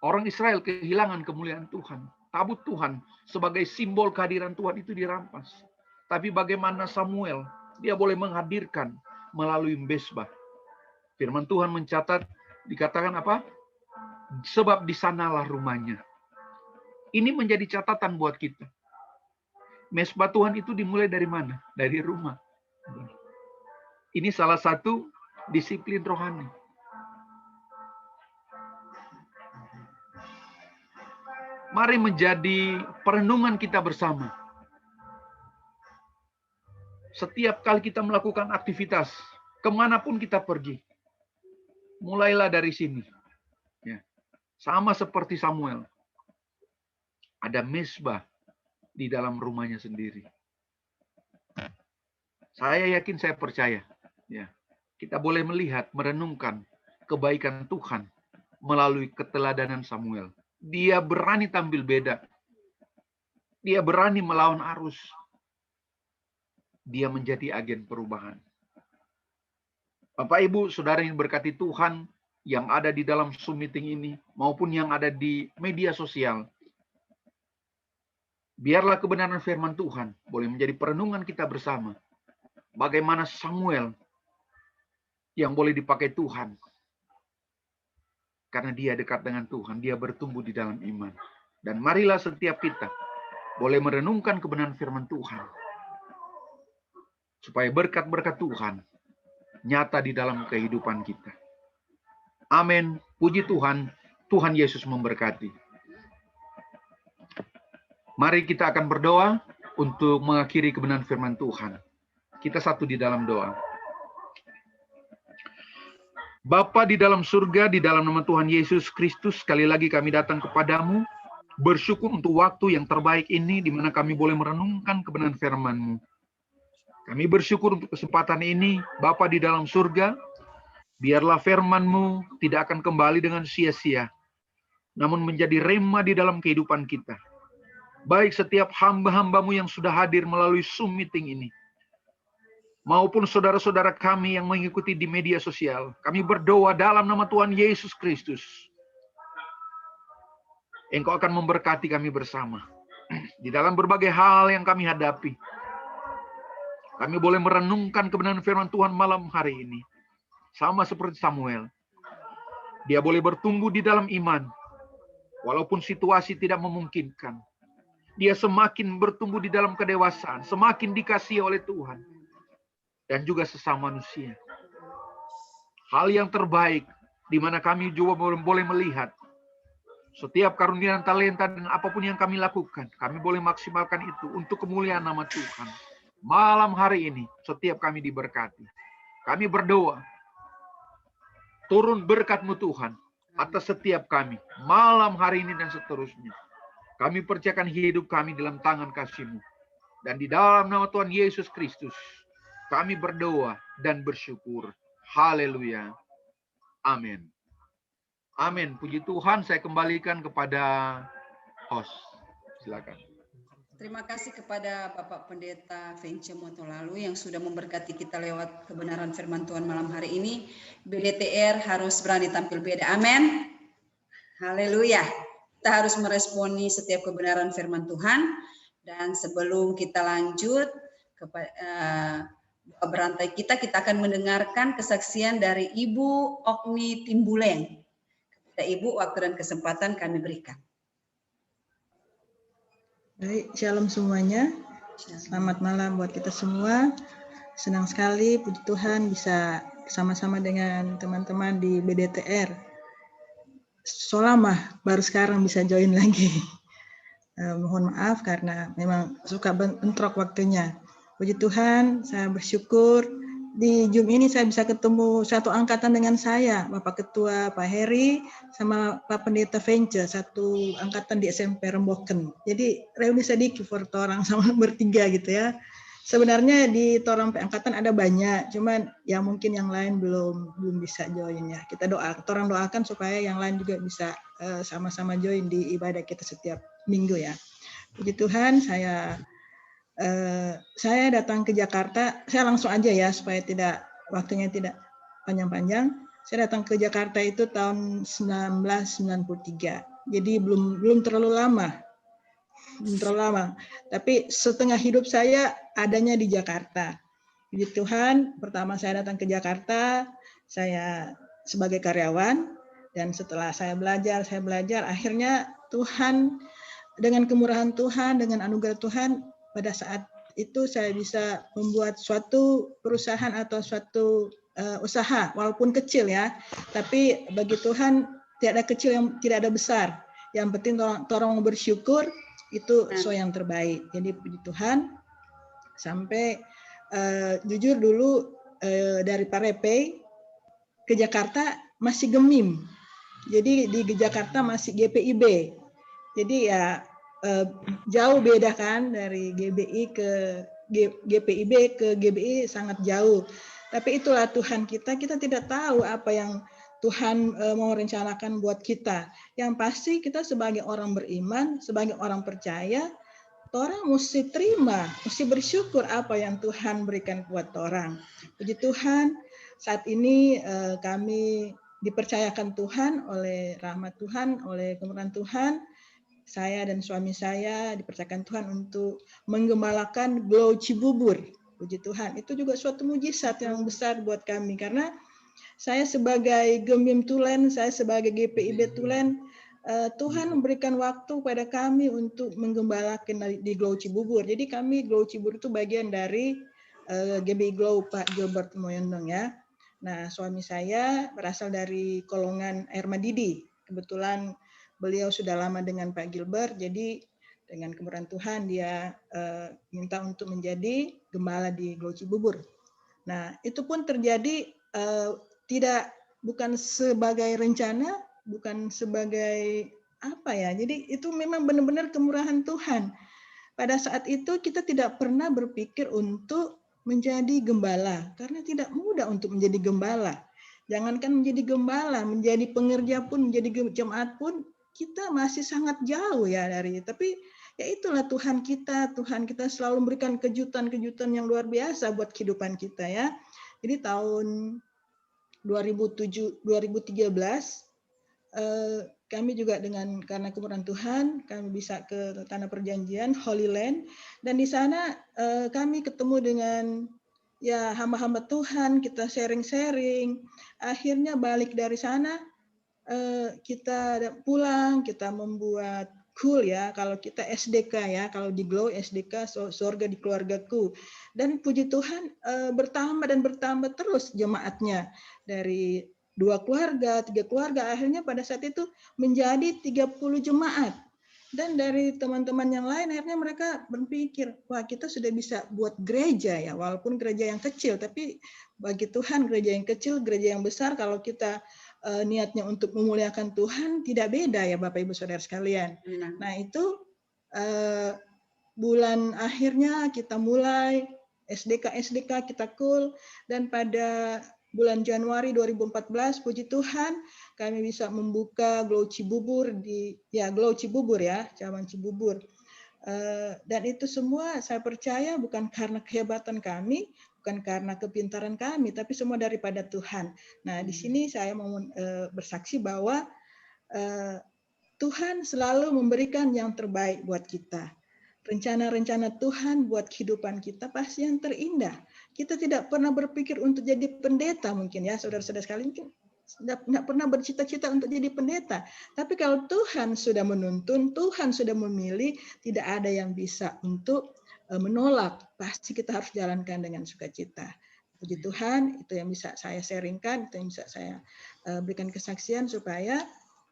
Orang Israel kehilangan kemuliaan Tuhan. Tabut Tuhan sebagai simbol kehadiran Tuhan itu dirampas. Tapi bagaimana Samuel, dia boleh menghadirkan melalui mesbah. Firman Tuhan mencatat, dikatakan apa? Sebab di sanalah rumahnya. Ini menjadi catatan buat kita. Mesbah Tuhan itu dimulai dari mana? Dari rumah. Ini salah satu disiplin rohani. Mari menjadi perenungan kita bersama. Setiap kali kita melakukan aktivitas, kemanapun kita pergi, mulailah dari sini. Ya. Sama seperti Samuel. Ada mesbah di dalam rumahnya sendiri. Saya yakin, saya percaya. Ya, kita boleh melihat, merenungkan kebaikan Tuhan melalui keteladanan Samuel. Dia berani tampil beda. Dia berani melawan arus. Dia menjadi agen perubahan. Bapak, Ibu, Saudara yang berkati Tuhan, yang ada di dalam Zoom meeting ini, maupun yang ada di media sosial, biarlah kebenaran firman Tuhan boleh menjadi perenungan kita bersama. Bagaimana Samuel yang boleh dipakai Tuhan. Karena dia dekat dengan Tuhan, dia bertumbuh di dalam iman. Dan marilah setiap kita boleh merenungkan kebenaran firman Tuhan. Supaya berkat-berkat Tuhan nyata di dalam kehidupan kita. Amin. Puji Tuhan. Tuhan Yesus memberkati. Mari kita akan berdoa untuk mengakhiri kebenaran firman Tuhan. Kita satu di dalam doa. Bapa di dalam surga, di dalam nama Tuhan Yesus Kristus, sekali lagi kami datang kepadamu, bersyukur untuk waktu yang terbaik ini, di mana kami boleh merenungkan kebenaran firman-Mu. Kami bersyukur untuk kesempatan ini, Bapa di dalam surga, biarlah firman-Mu tidak akan kembali dengan sia-sia, namun menjadi rema di dalam kehidupan kita. Baik setiap hamba-hamba-Mu yang sudah hadir melalui Zoom meeting ini, maupun saudara-saudara kami yang mengikuti di media sosial, kami berdoa dalam nama Tuhan Yesus Kristus. Engkau akan memberkati kami bersama. Di dalam berbagai hal yang kami hadapi, kami boleh merenungkan kebenaran firman Tuhan malam hari ini. Sama seperti Samuel. Dia boleh bertumbuh di dalam iman, walaupun situasi tidak memungkinkan. Dia semakin bertumbuh di dalam kedewasaan, semakin dikasihi oleh Tuhan. Dan juga sesama manusia. Hal yang terbaik, di mana kami juga boleh melihat, setiap karunia dan talenta dan apapun yang kami lakukan, kami boleh maksimalkan itu untuk kemuliaan nama Tuhan. Malam hari ini, setiap kami diberkati. Kami berdoa, turun berkat-Mu Tuhan, atas setiap kami, malam hari ini dan seterusnya. Kami percayakan hidup kami dalam tangan kasih-Mu. Dan di dalam nama Tuhan Yesus Kristus, kami berdoa dan bersyukur. Haleluya. Amin. Amin. Puji Tuhan, saya kembalikan kepada host. Silakan. Terima kasih kepada Bapak Pendeta Vence Motolalu yang sudah memberkati kita lewat kebenaran firman Tuhan malam hari ini. BDTR harus berani tampil beda. Amin. Haleluya. Kita harus meresponi setiap kebenaran firman Tuhan. Dan sebelum kita lanjut kepada berantai kita akan mendengarkan kesaksian dari Ibu Okni Timbuleng. Kepada Ibu, waktu dan kesempatan kami berikan. Baik, shalom semuanya. Selamat malam buat kita semua. Senang sekali, puji Tuhan bisa sama-sama dengan teman-teman di BDTR. So lama, baru sekarang bisa join lagi. Mohon maaf karena memang suka bentrok waktunya. Puji Tuhan, saya bersyukur di Zoom ini saya bisa ketemu satu angkatan dengan saya, Bapak Ketua Pak Heri sama Pak Pendeta Vence, satu angkatan di SMP Remboken. Jadi reuni sedikit for orang sama bertiga gitu ya. Sebenarnya di Torang angkatan ada banyak, cuman ya mungkin yang lain belum bisa join ya. Kita orang doakan supaya yang lain juga bisa sama-sama join di ibadah kita setiap minggu ya. Puji Tuhan, saya datang ke Jakarta, saya langsung aja ya supaya waktunya tidak panjang-panjang. Saya datang ke Jakarta itu tahun 1993. Jadi belum terlalu lama. Tapi setengah hidup saya adanya di Jakarta. Puji Tuhan, pertama saya datang ke Jakarta, saya sebagai karyawan, dan setelah saya belajar, akhirnya Tuhan, dengan kemurahan Tuhan, dengan anugerah Tuhan, pada saat itu saya bisa membuat suatu perusahaan atau suatu usaha, walaupun kecil ya, tapi bagi Tuhan tidak ada kecil yang tidak ada besar. Yang penting orang bersyukur, itu yang terbaik. Jadi puji Tuhan, sampai jujur dulu dari Parepei ke Jakarta masih gemim. Jadi di Jakarta masih GPIB. Jadi ya jauh beda kan, dari GBI ke GPIB ke GBI sangat jauh. Tapi itulah Tuhan kita tidak tahu apa yang Tuhan mau rencanakan buat kita. Yang pasti kita sebagai orang beriman, sebagai orang percaya, orang mesti terima, mesti bersyukur apa yang Tuhan berikan buat orang. Puji Tuhan, saat ini kami dipercayakan Tuhan oleh rahmat Tuhan, oleh kemurahan Tuhan. Saya dan suami saya dipercayakan Tuhan untuk menggembalakan Glow Cibubur. Puji Tuhan, itu juga suatu mujizat yang besar buat kami. Karena saya sebagai Gemim Tulen, saya sebagai GPIB Tulen, Tuhan memberikan waktu pada kami untuk menggembalakan di Glow Cibubur. Jadi kami Glow Cibubur itu bagian dari GBI Glow Pak Gilbert Moyondong ya. Nah, suami saya berasal dari golongan Air Madidi. Kebetulan beliau sudah lama dengan Pak Gilbert, jadi dengan kemurahan Tuhan dia minta untuk menjadi gembala di Glow Cibubur. Nah, itu pun terjadi bukan sebagai rencana, bukan sebagai apa ya. Jadi itu memang benar-benar kemurahan Tuhan. Pada saat itu kita tidak pernah berpikir untuk menjadi gembala, karena tidak mudah untuk menjadi gembala. Jangankan menjadi gembala, menjadi pengerja pun, menjadi jemaat pun, kita masih sangat jauh ya dari. Tapi ya itulah Tuhan kita selalu memberikan kejutan-kejutan yang luar biasa buat kehidupan kita ya. Jadi tahun 2013 kami juga karena kemurahan Tuhan kami bisa ke Tanah Perjanjian Holy Land, dan di sana kami ketemu dengan ya hamba-hamba Tuhan, kita sharing-sharing. Akhirnya balik dari sana kita pulang, kita membuat cool ya, kalau kita SDK ya, kalau di Glow SDK Sorga di Keluargaku. Dan puji Tuhan bertambah dan bertambah terus jemaatnya, dari 2 keluarga, 3 keluarga, akhirnya pada saat itu menjadi 30 jemaat. Dan dari teman-teman yang lain akhirnya mereka berpikir, wah kita sudah bisa buat gereja ya, walaupun gereja yang kecil, tapi bagi Tuhan gereja yang kecil, gereja yang besar, kalau kita niatnya untuk memuliakan Tuhan tidak beda ya Bapak Ibu Saudara sekalian. Nah itu bulan akhirnya kita mulai SDK kita cool, dan pada bulan Januari 2014 puji Tuhan kami bisa membuka Glow Cibubur Glow Cibubur ya, cabang Cibubur. Dan itu semua saya percaya bukan karena kehebatan kami, bukan karena kepintaran kami, tapi semua daripada Tuhan. Nah, di sini saya mau bersaksi bahwa Tuhan selalu memberikan yang terbaik buat kita. Rencana-rencana Tuhan buat kehidupan kita pasti yang terindah. Kita tidak pernah berpikir untuk jadi pendeta mungkin ya, saudara-saudara sekalian, mungkin nggak pernah bercita-cita untuk jadi pendeta. Tapi kalau Tuhan sudah menuntun, Tuhan sudah memilih, tidak ada yang bisa untuk menolak. Pasti kita harus jalankan dengan sukacita. Puji Tuhan, itu yang bisa saya sharingkan, itu yang bisa saya berikan kesaksian supaya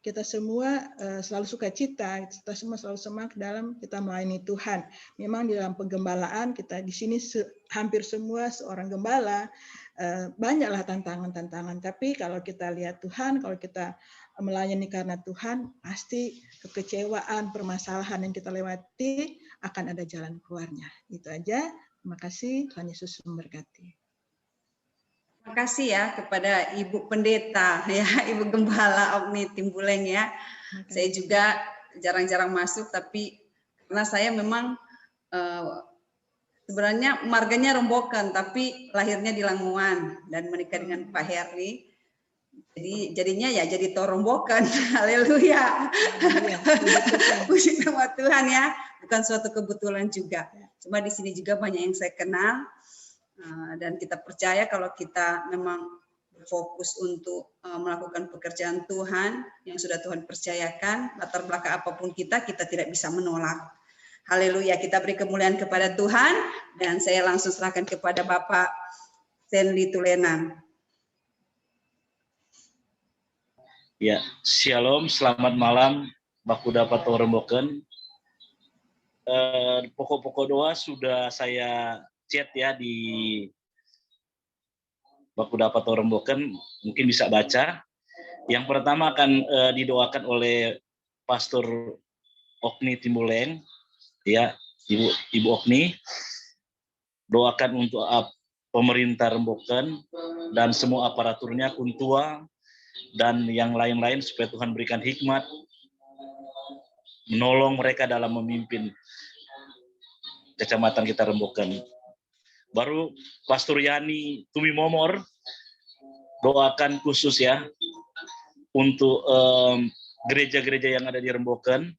kita semua selalu sukacita, kita semua selalu semangat dalam kita melayani Tuhan. Memang di dalam penggembalaan kita di sini hampir semua seorang gembala, banyaklah tantangan-tantangan. Tapi kalau kita lihat Tuhan, kalau kita melayani karena Tuhan, pasti kekecewaan, permasalahan yang kita lewati akan ada jalan keluarnya. Itu aja. Terima kasih. Tuhan Yesus memberkati. Terima kasih ya kepada Ibu Pendeta ya, Ibu Gembala Ogni Timbuleng ya. Saya juga jarang-jarang masuk, tapi karena saya memang sebenarnya marganya Rembokan, tapi lahirnya di Languan dan menikah dengan Pak Herli. Jadi jadinya ya jadi Torombokan. Haleluya. Puji nama Tuhan ya. Bukan suatu kebetulan juga. Cuma di sini juga banyak yang saya kenal. Dan kita percaya kalau kita memang fokus untuk melakukan pekerjaan Tuhan yang sudah Tuhan percayakan, latar belakang apapun kita tidak bisa menolak. Haleluya, kita beri kemuliaan kepada Tuhan, dan saya langsung serahkan kepada Bapak Stanley Tulenan. Ya, shalom, selamat malam, Baku dapat Remboken. Pokok-pokok doa sudah saya chat ya di Baku dapat Remboken, mungkin bisa baca. Yang pertama akan didoakan oleh Pastor Ogni Timbuleng, ya, Ibu Ogni. Doakan untuk pemerintah Remboken dan semua aparaturnya, Kuntua dan yang lain-lain, supaya Tuhan berikan hikmat, menolong mereka dalam memimpin kecamatan kita Remboken. Baru Pastor Yani Tumi Momor, doakan khusus ya untuk gereja-gereja yang ada di Remboken,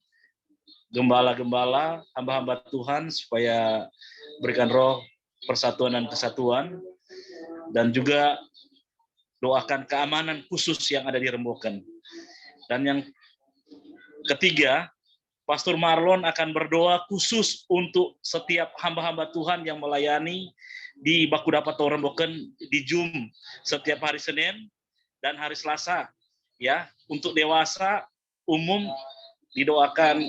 gembala-gembala, hamba-hamba Tuhan, supaya berikan roh persatuan dan kesatuan, dan juga doakan keamanan khusus yang ada di Remboken. Dan yang ketiga, Pastor Marlon akan berdoa khusus untuk setiap hamba-hamba Tuhan yang melayani di Baku dapat Remboken di Zoom setiap hari Senin dan hari Selasa. Ya, untuk dewasa umum didoakan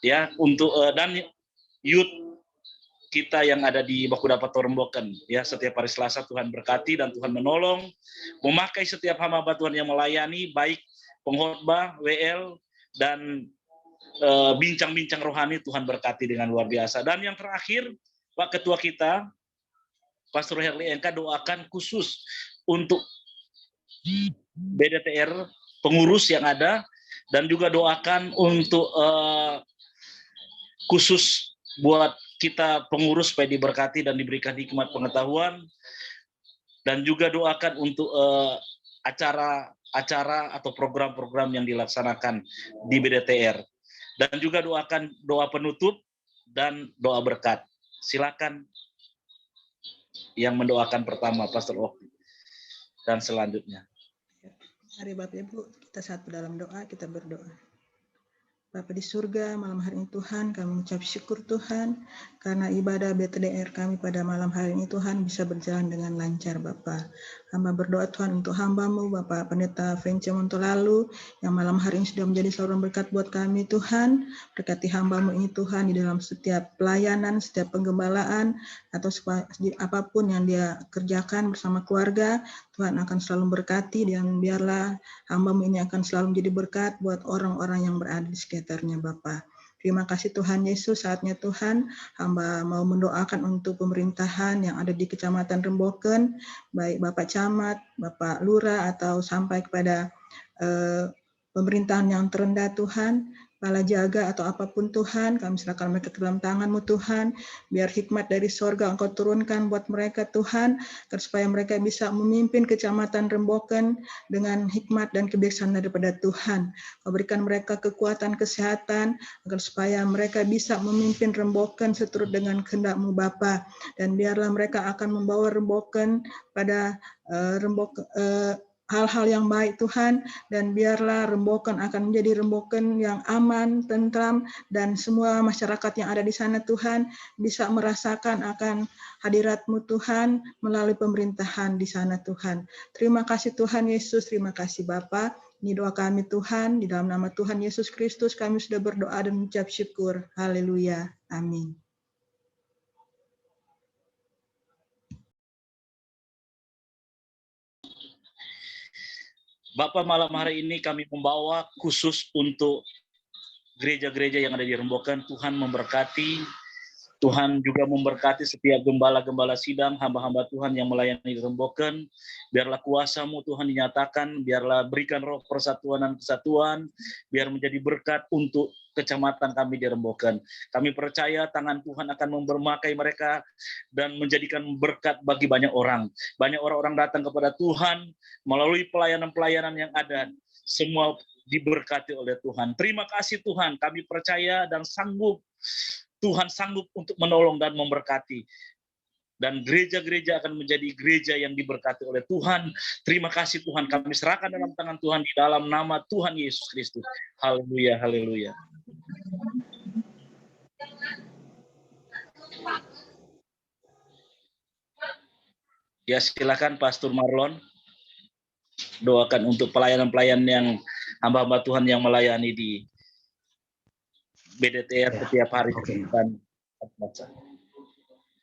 ya, untuk dan youth kita yang ada di Baku dapat Remboken ya, setiap hari Selasa Tuhan berkati dan Tuhan menolong memakai setiap hamba Tuhan yang melayani, baik pengkhotbah, WL, dan bincang-bincang rohani. Tuhan berkati dengan luar biasa. Dan yang terakhir, Pak Ketua kita, Pastor Herli Engka, doakan khusus untuk BDTR pengurus yang ada, dan juga doakan untuk khusus buat kita pengurus supaya diberkati dan diberikan hikmat pengetahuan, dan juga doakan untuk acara atau program-program yang dilaksanakan di BDTR, dan juga doakan doa penutup dan doa berkat. Silakan yang mendoakan pertama, Pastor Ogni, dan selanjutnya. Mari Bapak Ibu, kita satu dalam doa, kita berdoa. Bapa di surga, malam hari ini Tuhan, kami mengucap syukur Tuhan, karena ibadah BTDR kami pada malam hari ini Tuhan bisa berjalan dengan lancar Bapa. Hamba berdoa Tuhan untuk hamba-Mu, Bapak Pendeta Vence Montolalu, yang malam hari ini sudah menjadi saluran berkat buat kami Tuhan. Berkati hamba-Mu ini Tuhan, di dalam setiap pelayanan, setiap penggembalaan, atau apapun yang dia kerjakan bersama keluarga, Tuhan akan selalu berkati, dan biarlah hamba-Mu ini akan selalu menjadi berkat buat orang-orang yang berada di sekitarnya Bapa. Terima kasih Tuhan Yesus, saatnya Tuhan hamba mau mendoakan untuk pemerintahan yang ada di Kecamatan Remboken, baik Bapak Camat, Bapak Lurah, atau sampai kepada pemerintahan yang terendah Tuhan, kepala jaga atau apapun Tuhan, kami serahkan mereka ke dalam tangan-Mu Tuhan, biar hikmat dari sorga Engkau turunkan buat mereka Tuhan, supaya mereka bisa memimpin Kecamatan Remboken dengan hikmat dan kebijaksanaan daripada Tuhan. Kau berikan mereka kekuatan kesehatan, agar supaya mereka bisa memimpin Remboken seturut dengan kehendak-Mu Bapa, dan biarlah mereka akan membawa Remboken pada hal-hal yang baik Tuhan, dan biarlah Remboken akan menjadi Remboken yang aman, tentram, dan semua masyarakat yang ada di sana Tuhan bisa merasakan akan hadirat-Mu Tuhan melalui pemerintahan di sana Tuhan. Terima kasih Tuhan Yesus, terima kasih Bapa. Ini doa kami Tuhan, di dalam nama Tuhan Yesus Kristus kami sudah berdoa dan mengucap syukur. Haleluya. Amin. Bapak, malam hari ini kami membawa khusus untuk gereja-gereja yang ada di Remboken. Tuhan memberkati, Tuhan juga memberkati setiap gembala-gembala sidang, hamba-hamba Tuhan yang melayani di Remboken. Biarlah kuasa-Mu Tuhan dinyatakan, biarlah berikan roh persatuan dan kesatuan, biar menjadi berkat untuk kecamatan kami di Remboken. Kami percaya tangan Tuhan akan membermakai mereka dan menjadikan berkat bagi banyak orang. Banyak orang-orang datang kepada Tuhan melalui pelayanan-pelayanan yang ada. Semua diberkati oleh Tuhan. Terima kasih Tuhan, kami percaya dan sanggup, Tuhan sanggup untuk menolong dan memberkati. Dan gereja-gereja akan menjadi gereja yang diberkati oleh Tuhan. Terima kasih Tuhan, kami serahkan dalam tangan Tuhan di dalam nama Tuhan Yesus Kristus. Haleluya, haleluya. Ya, silakan Pastor Marlon. Doakan untuk pelayanan-pelayan yang hamba-hamba Tuhan yang melayani di BDTR setiap hari. Oke.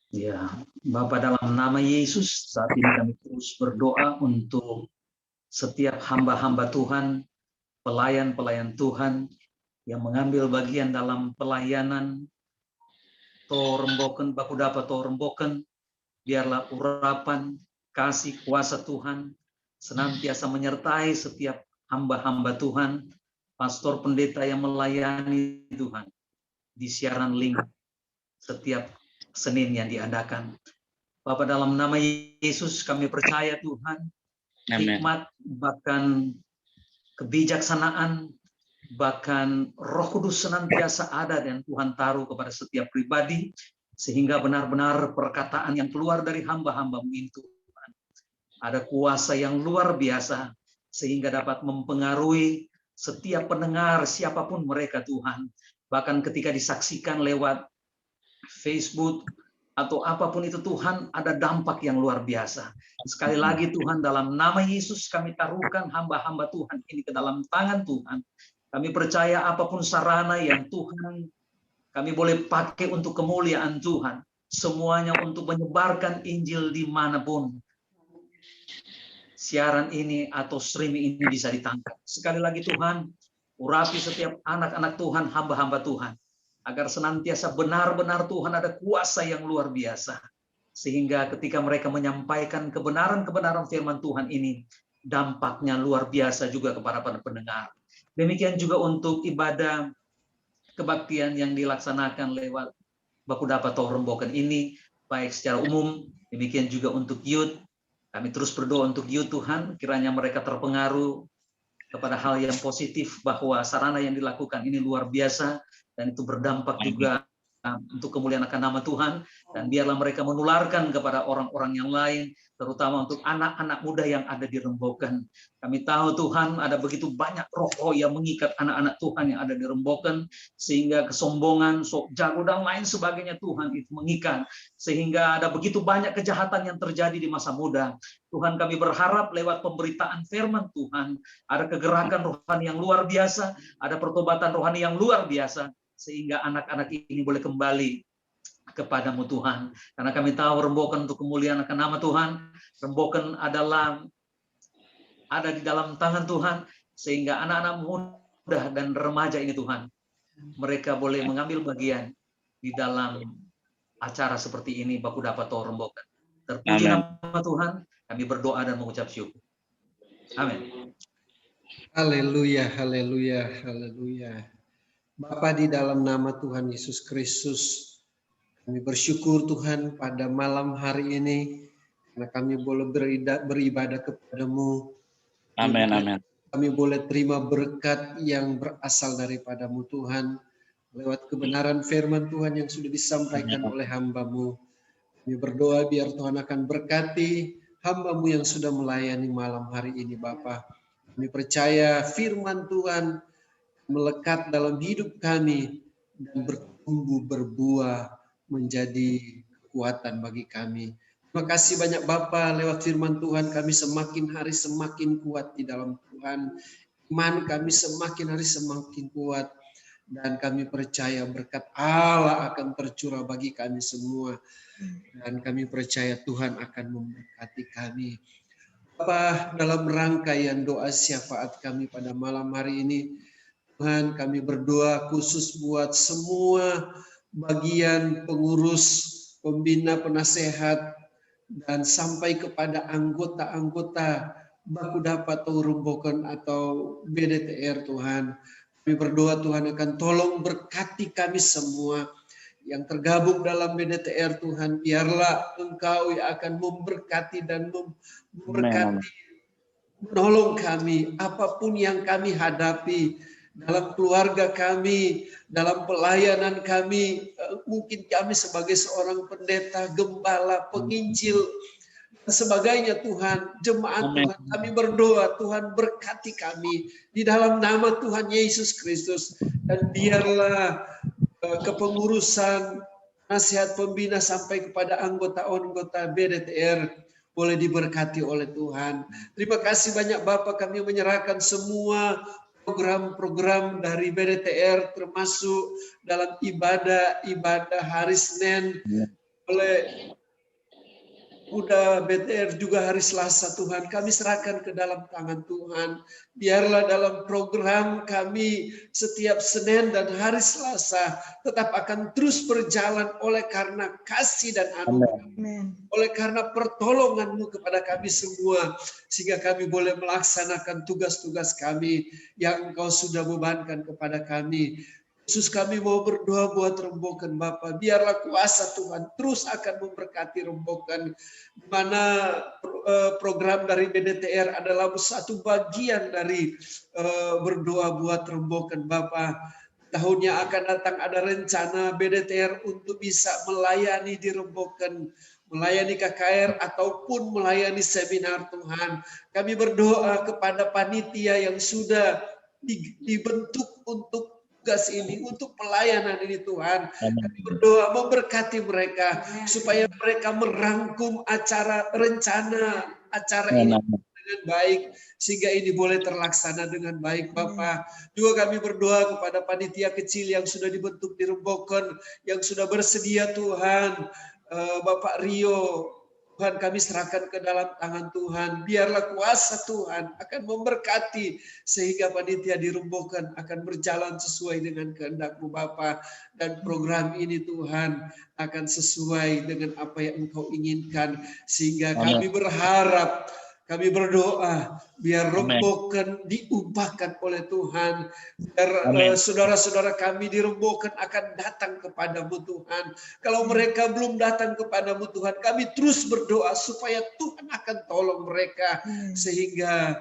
Ya, Bapa, dalam nama Yesus, saat ini kami terus berdoa untuk setiap hamba-hamba Tuhan, pelayan-pelayan Tuhan yang mengambil bagian dalam pelayanan Remboken, baku dapat Remboken, biarlah urapan, kasih, kuasa Tuhan senantiasa menyertai setiap hamba-hamba Tuhan, pastor pendeta yang melayani Tuhan di siaran link setiap Senin yang diadakan. Bapak, dalam nama Yesus kami percaya Tuhan, hikmat, bahkan kebijaksanaan, bahkan Roh Kudus senantiasa ada dan Tuhan taruh kepada setiap pribadi, sehingga benar-benar perkataan yang keluar dari hamba-hamba-Mu itu Tuhan, ada kuasa yang luar biasa, sehingga dapat mempengaruhi setiap pendengar siapapun mereka Tuhan. Bahkan ketika disaksikan lewat Facebook atau apapun itu Tuhan, ada dampak yang luar biasa. Sekali lagi Tuhan, dalam nama Yesus kami taruhkan hamba-hamba Tuhan ini ke dalam tangan Tuhan. Kami percaya apapun sarana yang Tuhan kami boleh pakai untuk kemuliaan Tuhan, semuanya untuk menyebarkan Injil dimanapun siaran ini atau streaming ini bisa ditangkap. Sekali lagi Tuhan, urapi setiap anak-anak Tuhan, hamba-hamba Tuhan, agar senantiasa benar-benar Tuhan ada kuasa yang luar biasa. Sehingga ketika mereka menyampaikan kebenaran-kebenaran firman Tuhan ini, dampaknya luar biasa juga kepada para pendengar. Demikian juga untuk ibadah kebaktian yang dilaksanakan lewat baku dapat Remboken ini, baik secara umum, demikian juga untuk youth. Kami terus berdoa untuk youth Tuhan, kiranya mereka terpengaruh kepada hal yang positif, bahwa sarana yang dilakukan ini luar biasa, dan itu berdampak juga untuk kemuliaan akan nama Tuhan, dan biarlah mereka menularkan kepada orang-orang yang lain, terutama untuk anak-anak muda yang ada di Remboken. Kami tahu Tuhan ada begitu banyak roh yang mengikat anak-anak Tuhan yang ada di Remboken, sehingga kesombongan, sok jago dan lain sebagainya Tuhan itu mengikat, sehingga ada begitu banyak kejahatan yang terjadi di masa muda. Tuhan, kami berharap lewat pemberitaan firman Tuhan, ada kegerakan rohani yang luar biasa, ada pertobatan rohani yang luar biasa, sehingga anak-anak ini boleh kembali kepadamu Tuhan. Karena kami tahu Remboken untuk kemuliaan akan nama Tuhan, Remboken adalah ada di dalam tangan Tuhan, sehingga anak-anak muda dan remaja ini Tuhan, mereka boleh mengambil bagian di dalam acara seperti ini, Baku dapat tahu Remboken. Terpuji nama Tuhan, kami berdoa dan mengucap syukur. Amin. Haleluya, haleluya, haleluya. Bapa, di dalam nama Tuhan Yesus Kristus, kami bersyukur Tuhan pada malam hari ini, karena kami boleh beribadah kepadamu. Amin, amin. Kami boleh terima berkat yang berasal daripadamu Tuhan, lewat kebenaran firman Tuhan yang sudah disampaikan oleh hamba-Mu. Kami berdoa biar Tuhan akan berkati hamba-Mu yang sudah melayani malam hari ini Bapa. Kami percaya firman Tuhan melekat dalam hidup kami dan bertumbuh berbuah menjadi kekuatan bagi kami. Terima kasih banyak Bapa, lewat firman Tuhan kami semakin hari semakin kuat di dalam Tuhan. Iman kami semakin hari semakin kuat, dan kami percaya berkat Allah akan tercurah bagi kami semua, dan kami percaya Tuhan akan memberkati kami. Bapa, dalam rangkaian doa syafaat kami pada malam hari ini, Tuhan, kami berdoa khusus buat semua bagian pengurus, pembina, penasehat, dan sampai kepada anggota-anggota Baku dapat tahu Remboken atau BDTR Tuhan. Kami berdoa Tuhan akan tolong berkati kami semua yang tergabung dalam BDTR Tuhan. Biarlah Engkau yang akan memberkati dan memberkati, menolong kami apapun yang kami hadapi dalam keluarga kami, dalam pelayanan kami, mungkin kami sebagai seorang pendeta, gembala, penginjil, dan sebagainya Tuhan, jemaat Tuhan, kami berdoa Tuhan berkati kami di dalam nama Tuhan Yesus Kristus, dan biarlah kepengurusan, nasihat pembina sampai kepada anggota-anggota BDTR boleh diberkati oleh Tuhan. Terima kasih banyak Bapak, kami menyerahkan semua program-program dari BDTR termasuk dalam ibadah hari Senin oleh Muda BTR juga hari Selasa Tuhan, kami serahkan ke dalam tangan Tuhan. Biarlah dalam program kami setiap Senin dan hari Selasa tetap akan terus berjalan oleh karena kasih dan anugerah, oleh karena pertolongan-Mu kepada kami semua, sehingga kami boleh melaksanakan tugas-tugas kami yang Engkau sudah bebankan kepada kami. Khusus kami mau berdoa buat Remboken Bapa, biarlah kuasa Tuhan terus akan memberkati Remboken, di mana program dari BDTR adalah satu bagian dari berdoa buat Remboken Bapa. Tahun yang akan datang ada rencana BDTR untuk bisa melayani di Remboken, melayani KKR ataupun melayani seminar Tuhan. Kami berdoa kepada panitia yang sudah dibentuk untuk tugas ini, untuk pelayanan ini Tuhan. Kami berdoa memberkati mereka supaya mereka merangkum rencana acara ini dengan baik, sehingga ini boleh terlaksana dengan baik Bapak. Juga kami berdoa kepada panitia kecil yang sudah dibentuk di Remboken, yang sudah bersedia Tuhan. Bapak Rio, Tuhan kami serahkan ke dalam tangan Tuhan. Biarlah kuasa Tuhan akan memberkati sehingga panitia di Remboken akan berjalan sesuai dengan kehendak-Mu Bapa, dan program ini Tuhan akan sesuai dengan apa yang Engkau inginkan, sehingga kami berharap, kami berdoa biar Remboken diubahkan oleh Tuhan, biar saudara-saudara kami di Remboken akan datang kepadamu Tuhan. Kalau mereka belum datang kepadamu Tuhan, kami terus berdoa supaya Tuhan akan tolong mereka, sehingga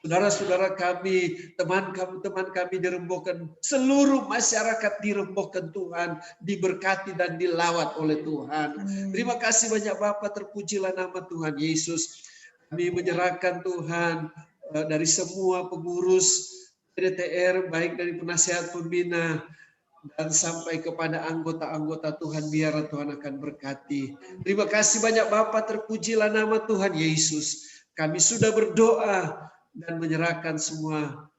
saudara-saudara kami, teman kami di Rembokan, seluruh masyarakat di Rembokan Tuhan, diberkati dan dilawat oleh Tuhan. Terima kasih banyak Bapak, terpujilah nama Tuhan Yesus. Kami menyerahkan Tuhan dari semua pengurus PDTR, baik dari penasihat pembina, dan sampai kepada anggota-anggota Tuhan, biar Tuhan akan berkati. Terima kasih banyak Bapak, terpujilah nama Tuhan Yesus. Kami sudah berdoa dan menyerahkan semua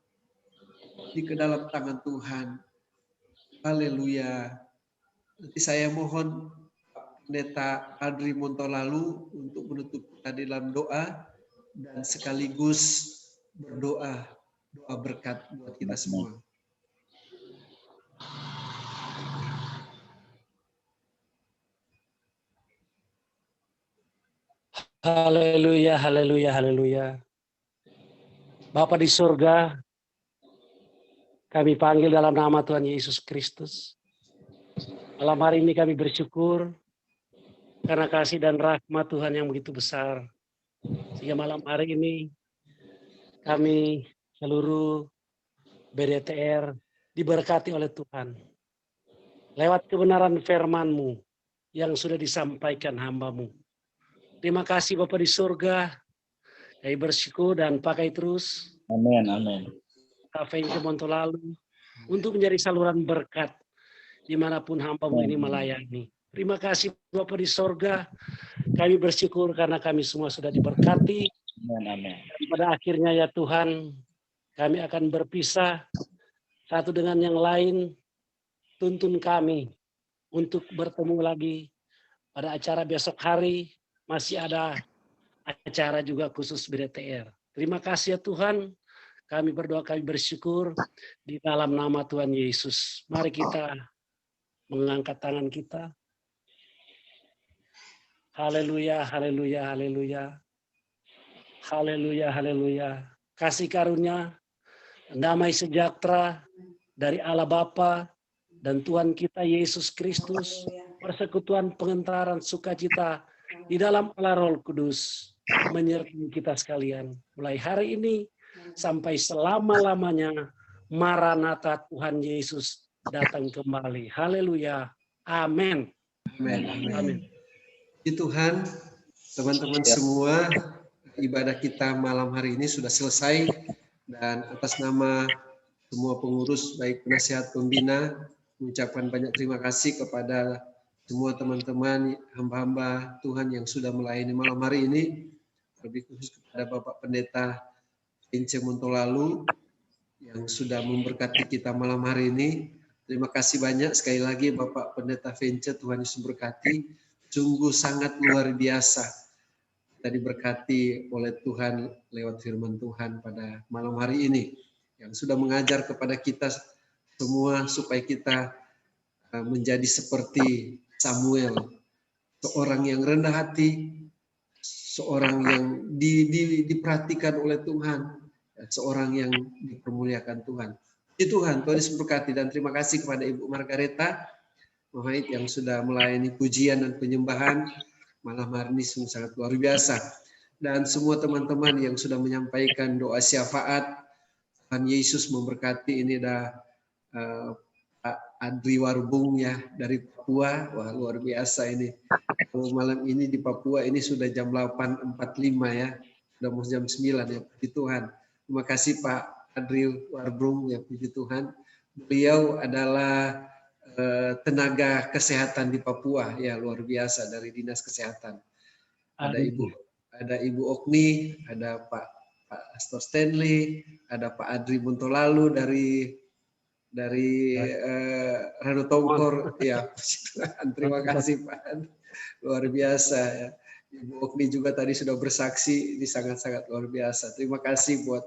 ke dalam tangan Tuhan. Haleluya. Nanti saya mohon Pendeta Adri Montolalu untuk menutup kita dalam doa dan sekaligus berdoa, doa berkat buat kita semua. Haleluya, haleluya, haleluya. Bapa di surga, kami panggil dalam nama Tuhan Yesus Kristus. Malam hari ini kami bersyukur karena kasih dan rahmat Tuhan yang begitu besar. Sehingga malam hari ini kami seluruh BDTR diberkati oleh Tuhan. Lewat kebenaran firman-Mu yang sudah disampaikan hamba-Mu. Terima kasih Bapa di surga. Kami bersyukur dan pakai terus. Amin, amin. Venture Montolalu untuk menjadi saluran berkat dimanapun hamba-Mu ini melayani. Terima kasih Bapa di sorga. Kami bersyukur karena kami semua sudah diberkati. Amin. Dan pada akhirnya ya Tuhan, kami akan berpisah satu dengan yang lain. Tuntun kami untuk bertemu lagi pada acara besok hari. Masih ada acara juga khusus BDTR. Terima kasih ya Tuhan. Kami berdoa, kami bersyukur di dalam nama Tuhan Yesus. Mari kita mengangkat tangan kita. Haleluya, haleluya, haleluya. Haleluya, haleluya. Kasih karunia, damai sejahtera dari Allah Bapa dan Tuhan kita Yesus Kristus, persekutuan pengentaran sukacita di dalam Allah Roh Kudus menyertai kita sekalian. Mulai hari ini sampai selama-lamanya, Maranatha, Tuhan Yesus datang kembali. Haleluya. Amin. Amin. Amin. Puji Tuhan, teman-teman semua, ibadah kita malam hari ini sudah selesai, dan atas nama semua pengurus, baik penasihat pembina, mengucapkan banyak terima kasih kepada semua teman-teman, hamba-hamba Tuhan yang sudah melayani malam hari ini, lebih khusus kepada Bapak Pendeta Vince Montolalu yang sudah memberkati kita malam hari ini. Terima kasih banyak sekali lagi Bapak Pendeta Vince, Tuhan Yesus berkati. Sungguh sangat luar biasa kita diberkati oleh Tuhan lewat firman Tuhan pada malam hari ini, yang sudah mengajar kepada kita semua supaya kita menjadi seperti Samuel, seorang yang rendah hati, seorang yang diperhatikan oleh Tuhan, seorang yang dipermuliakan Tuhan. Puji Tuhan, Tuhan Yesus berkati, dan terima kasih kepada Ibu Margareta Mahait yang sudah melayani pujian dan penyembahan malam hari ini, sungguh sangat luar biasa. Dan semua teman-teman yang sudah menyampaikan doa syafaat, Tuhan Yesus memberkati. Ini ada Pak Adri Warbung ya dari Papua. Wah, luar biasa ini. Kalau malam ini di Papua ini sudah jam 8.45 ya. Sudah mau jam 9 ya, puji Tuhan. Terima kasih Pak Adri Warbung ya, puji Tuhan. Beliau adalah tenaga kesehatan di Papua ya, luar biasa, dari Dinas Kesehatan. Ada Ibu Okni, ada Pak Astor Stanley, ada Pak Adri Montolalu dari Ranu Tongkor ya. Terima kasih Pak, luar biasa ya. Ibu Okni juga tadi sudah bersaksi, ini sangat-sangat luar biasa. Terima kasih buat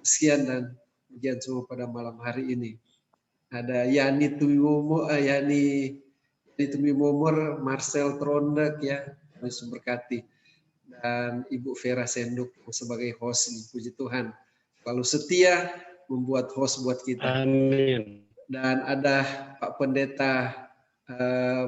sekian dan pujian semua pada malam hari ini. Ada Yani Tumimomor, Marcel Trondek ya, Yesus berkati, dan Ibu Vera Senduk sebagai host nih, puji Tuhan, selalu setia membuat host buat kita. Amin. Dan ada Pak Pendeta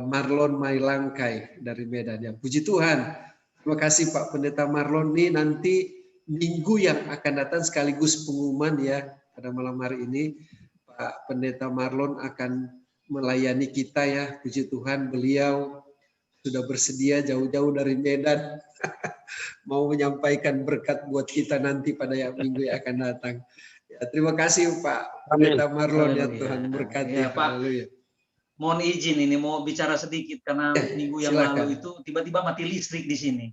Marlon Mailangkai dari Medan ya, puji Tuhan. Terima kasih Pak Pendeta Marlon, nih nanti minggu yang akan datang sekaligus pengumuman ya pada malam hari ini Pak Pendeta Marlon akan melayani kita ya. Puji Tuhan beliau sudah bersedia jauh-jauh dari Medan mau menyampaikan berkat buat kita nanti pada minggu yang akan datang. Ya, terima kasih Pak Pendeta Marlon ya, Tuhan berkati. Ya, Pak. Haleluya. Mohon izin ini mau bicara sedikit karena minggu yang silakan. lalu itu tiba-tiba mati listrik di sini.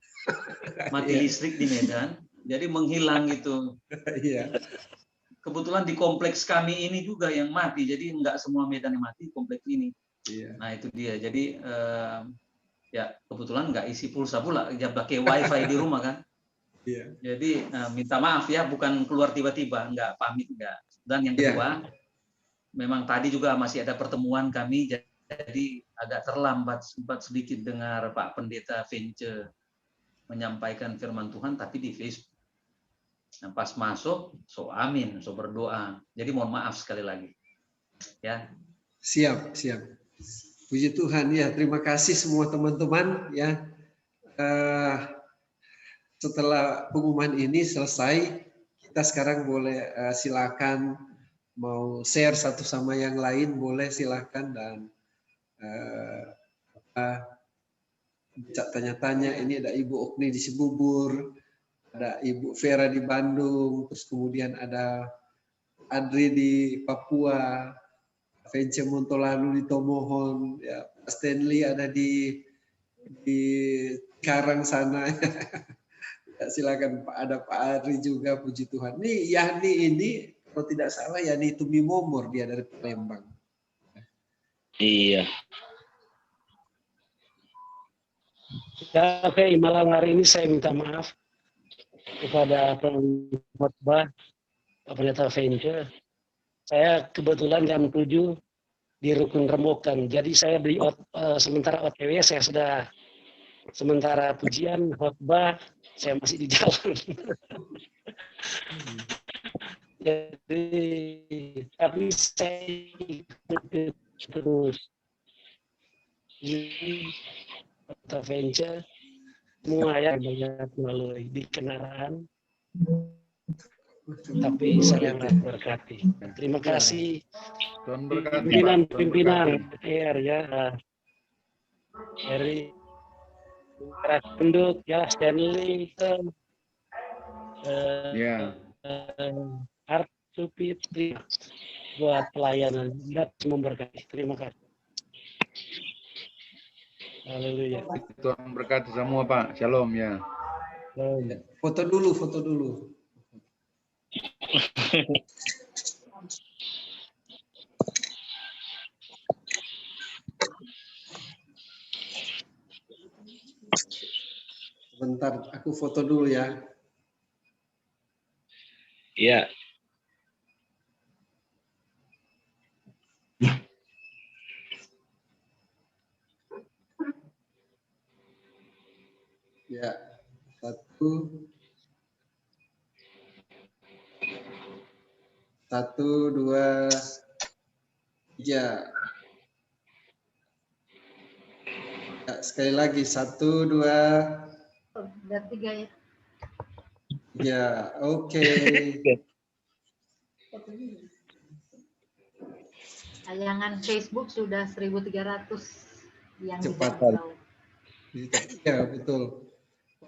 Mati Iya. listrik di Medan. Jadi menghilang gitu. Iya. Kebetulan di kompleks kami ini juga yang mati. Jadi enggak semua Medan yang mati, kompleks ini. Iya. Nah, itu dia. Jadi ya kebetulan nggak isi pulsa pula, ya pakai wifi di rumah kan. Iya. Jadi minta maaf ya, bukan keluar tiba-tiba, nggak pamit nggak. Dan yang kedua, memang tadi juga masih ada pertemuan kami, jadi agak terlambat sempat sedikit dengar Pak Pendeta Vence menyampaikan firman Tuhan, tapi di Facebook. Nah, pas masuk, so amin, so berdoa. Jadi mohon maaf sekali lagi. Ya. Siap, siap. Puji Tuhan ya, terima kasih semua teman-teman ya. Setelah pengumuman ini selesai, kita sekarang boleh silakan mau share satu sama yang lain, boleh silakan dan bisa tanya-tanya. Ini ada Ibu Okni di Cibubur, ada Ibu Vera di Bandung, terus kemudian ada Adri di Papua, Vence Montolanu di Tomohon, ya, Stanley ada di Karang sana. Ya, silakan Pak, ada Pak Adri juga, puji Tuhan. Nih Yani ini kalau tidak salah Yani Tumi Momor, dia dari Palembang. Iya. Ya, oke, malam hari ini saya minta maaf kepada pengkhotbah Pak Pendeta Vence. Saya kebetulan jam 7 di Rukun Rembukan. Jadi saya beli sementara OTW, saya sudah sementara pujian, khotbah, saya masih di jalan. Jadi, tapi saya ikut terus. Jadi, Pendeta Vence, semua ya banyak melalui di kendaraan. Tapi saya berkati. Terima kasih Tuhan berkati, pimpinan PR ya, dari penduduk ya, Stanley, Artupit buat pelayanan dan memberkati. Terima kasih. Haleluya. Tuhan berkati semua Pak. Shalom ya. Foto dulu, foto dulu. Sebentar, aku foto dulu ya. Iya. Ya, 1, 2, 3. Ya, sekali lagi 1, 2. Udah 3 ya. Ya, oke. Tayangan Facebook sudah 1.300 yang Cepat. dijangkau. Ya, betul.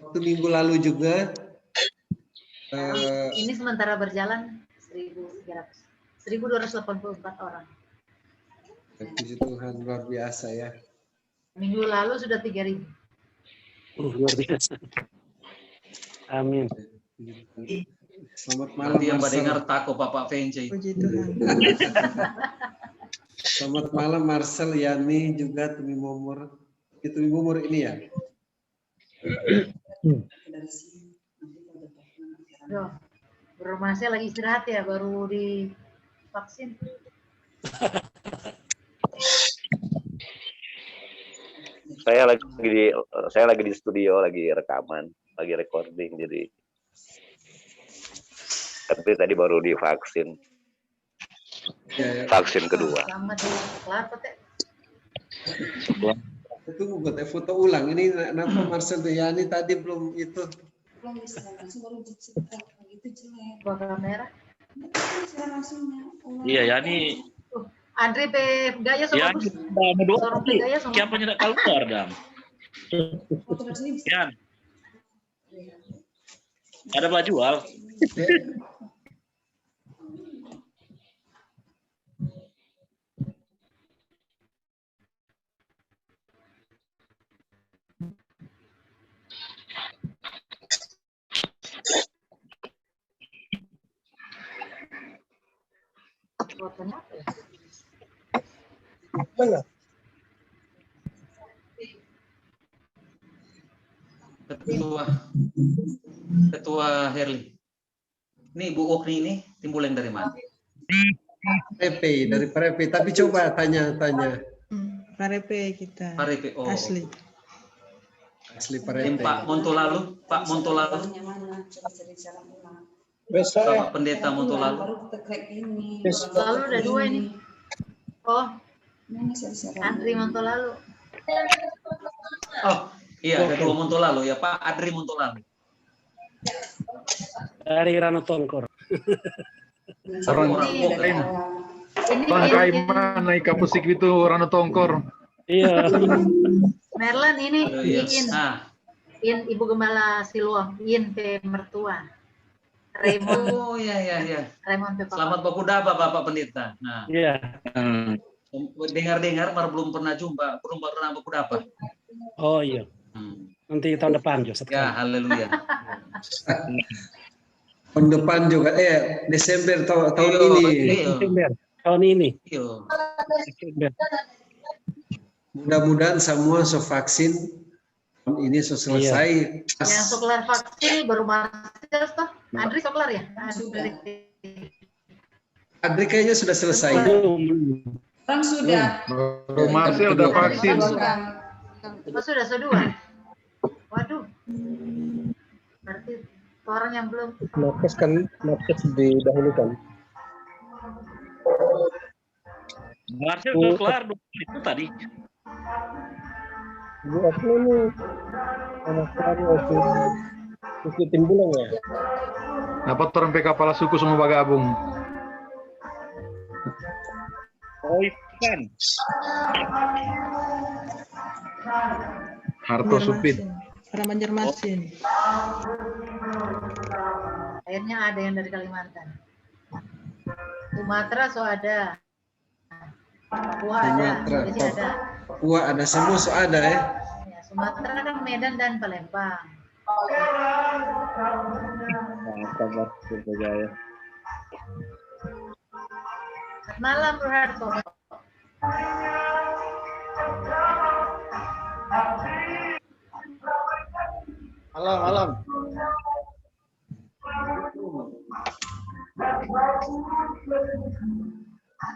Waktu minggu lalu juga. Ini sementara berjalan 1.300. 1.284 orang. Puji Tuhan, luar biasa ya. Minggu lalu sudah 3.000. Luar biasa. Amin. Selamat malam. Nanti yang Marcel. mendengar takut Bapak Vence. Puji Tuhan. Selamat malam Marcel, Yani juga Tumi Momor. Tumi Momor ini ya. Loh, Bro Marcel lagi istirahat ya, baru divaksin. Saya lagi di studio, lagi rekaman, lagi recording, jadi tapi tadi baru divaksin. Ya. Vaksin kedua. Selamat ya, kelar Pak. Itu buat foto ulang. Ini kenapa Marcel Deyani tadi belum itu belum bisa langsung baru dicetak itu jelek. Buat kamera. Iya, Yani. Andre pe gaya so Yani bagus. berdua. Sorong pe gaya so Siapa yang tidak keluar, Dam? Yan. Ada Pak jual. fotonya apa ya? Ketua Herli. Ini Bu Okni ini timbul yang dari mana? Parepe, dari Parepe. Tapi coba tanya. Parepe kita. Parepe, oh. Asli. Asli Parepe. Pak Montolalu, Pak Montolalu. Bapak Pendeta Montolalu. Montolalu ada dua ini. Oh, Andri Montolalu. Oh, iya ada dua Montolalu ya, Pak Adri Montolalu. Dari Rano Tongkor. Bang Kaiman naik kapusik itu Rano Tongkor. Iya. Merlan ini In Ibu Gembala Siloam, In pe mertua. Raymond. Oh iya. Raymond pe Selamat Bakudaba Bapak Pendeta. Nah. Iya. Dengar belum pernah jumpa, belum pernah Bakudaba. Oh iya. Nanti tahun depan juga. Ya, haleluya. Tahun depan juga, Desember tahun ini. Desember tahun ini. Mudah-mudahan semua vaksin tahun ini selesai. Yang kelar vaksin baru Marcel toh? Andri kelar ya? Andri kayaknya sudah selesai. Orang sudah. Baru Marcel udah vaksin. Sudah dua. Waduh. Berarti orang yang belum. Marcel didahulukan. Marcel udah kelar itu tadi. Bu aku ini sama sekali suku timbulan ya. Apa orang kepala suku semua bergabung? Oh ikan. Harto Supit. Orang Banjarmasin. Akhirnya ada yang dari Kalimantan. Sumatera so ada. Papua ada. Sulawesi ada. Papua ada, semua so ada ya. Sumatera kan Medan dan Palembang. Kabar Jaya. Malam Bro Harto. Malam.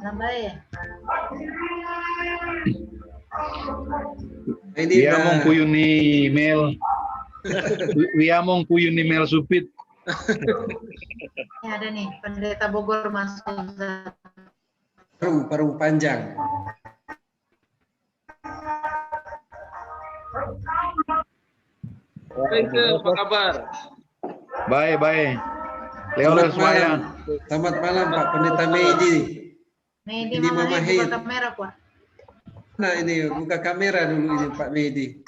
Lambai. Wiamong puyun ni Mel. Wiamong puyun ni Mel Supit. Ini ada nih Pendeta Bogor masuk. Parung panjang. Apa kabar? Baik. Leolas Maya. Selamat malam Pak Pendeta Medi. Medi Mama Hedi buka kamera Pak. Nah ini buka kamera dulu ini Pak Medi.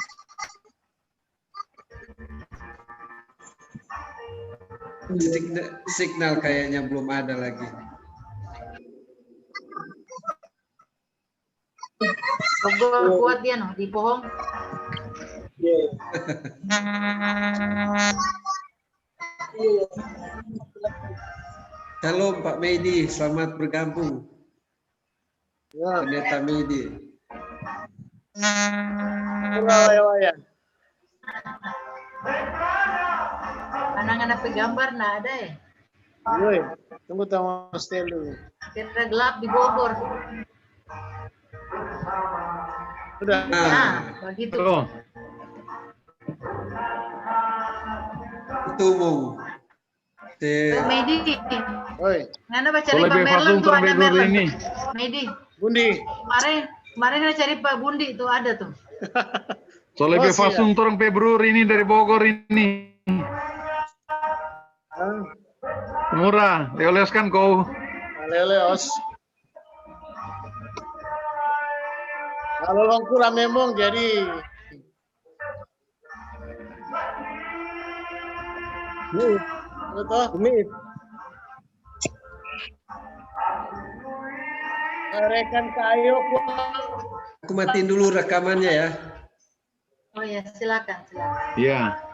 Signal kayaknya belum ada lagi. Bogor kuat dia di pohon. Shalom Pak Medi, selamat bergabung. Pendeta Medi. Ya. Anak-anak gambar nggak ada ya? Yoi, tunggu tamu hostel dulu. Kira gelap di Bogor. Udah. Nah, begitu. Tumung. Medi. Oi. Ngana baca cari Pak Merlan tuh ada Merlan. Medi. Bundi. Kemarin saya cari Pak Bundi itu ada tuh. Soalnya Fasung orang Februari ini dari Bogor ini. Murah, leoleskan kau. Leos. Kalau longkura memang jadi Umit. Rekan kayu. Aku matiin dulu rekamannya ya. Oh ya, silakan. Iya.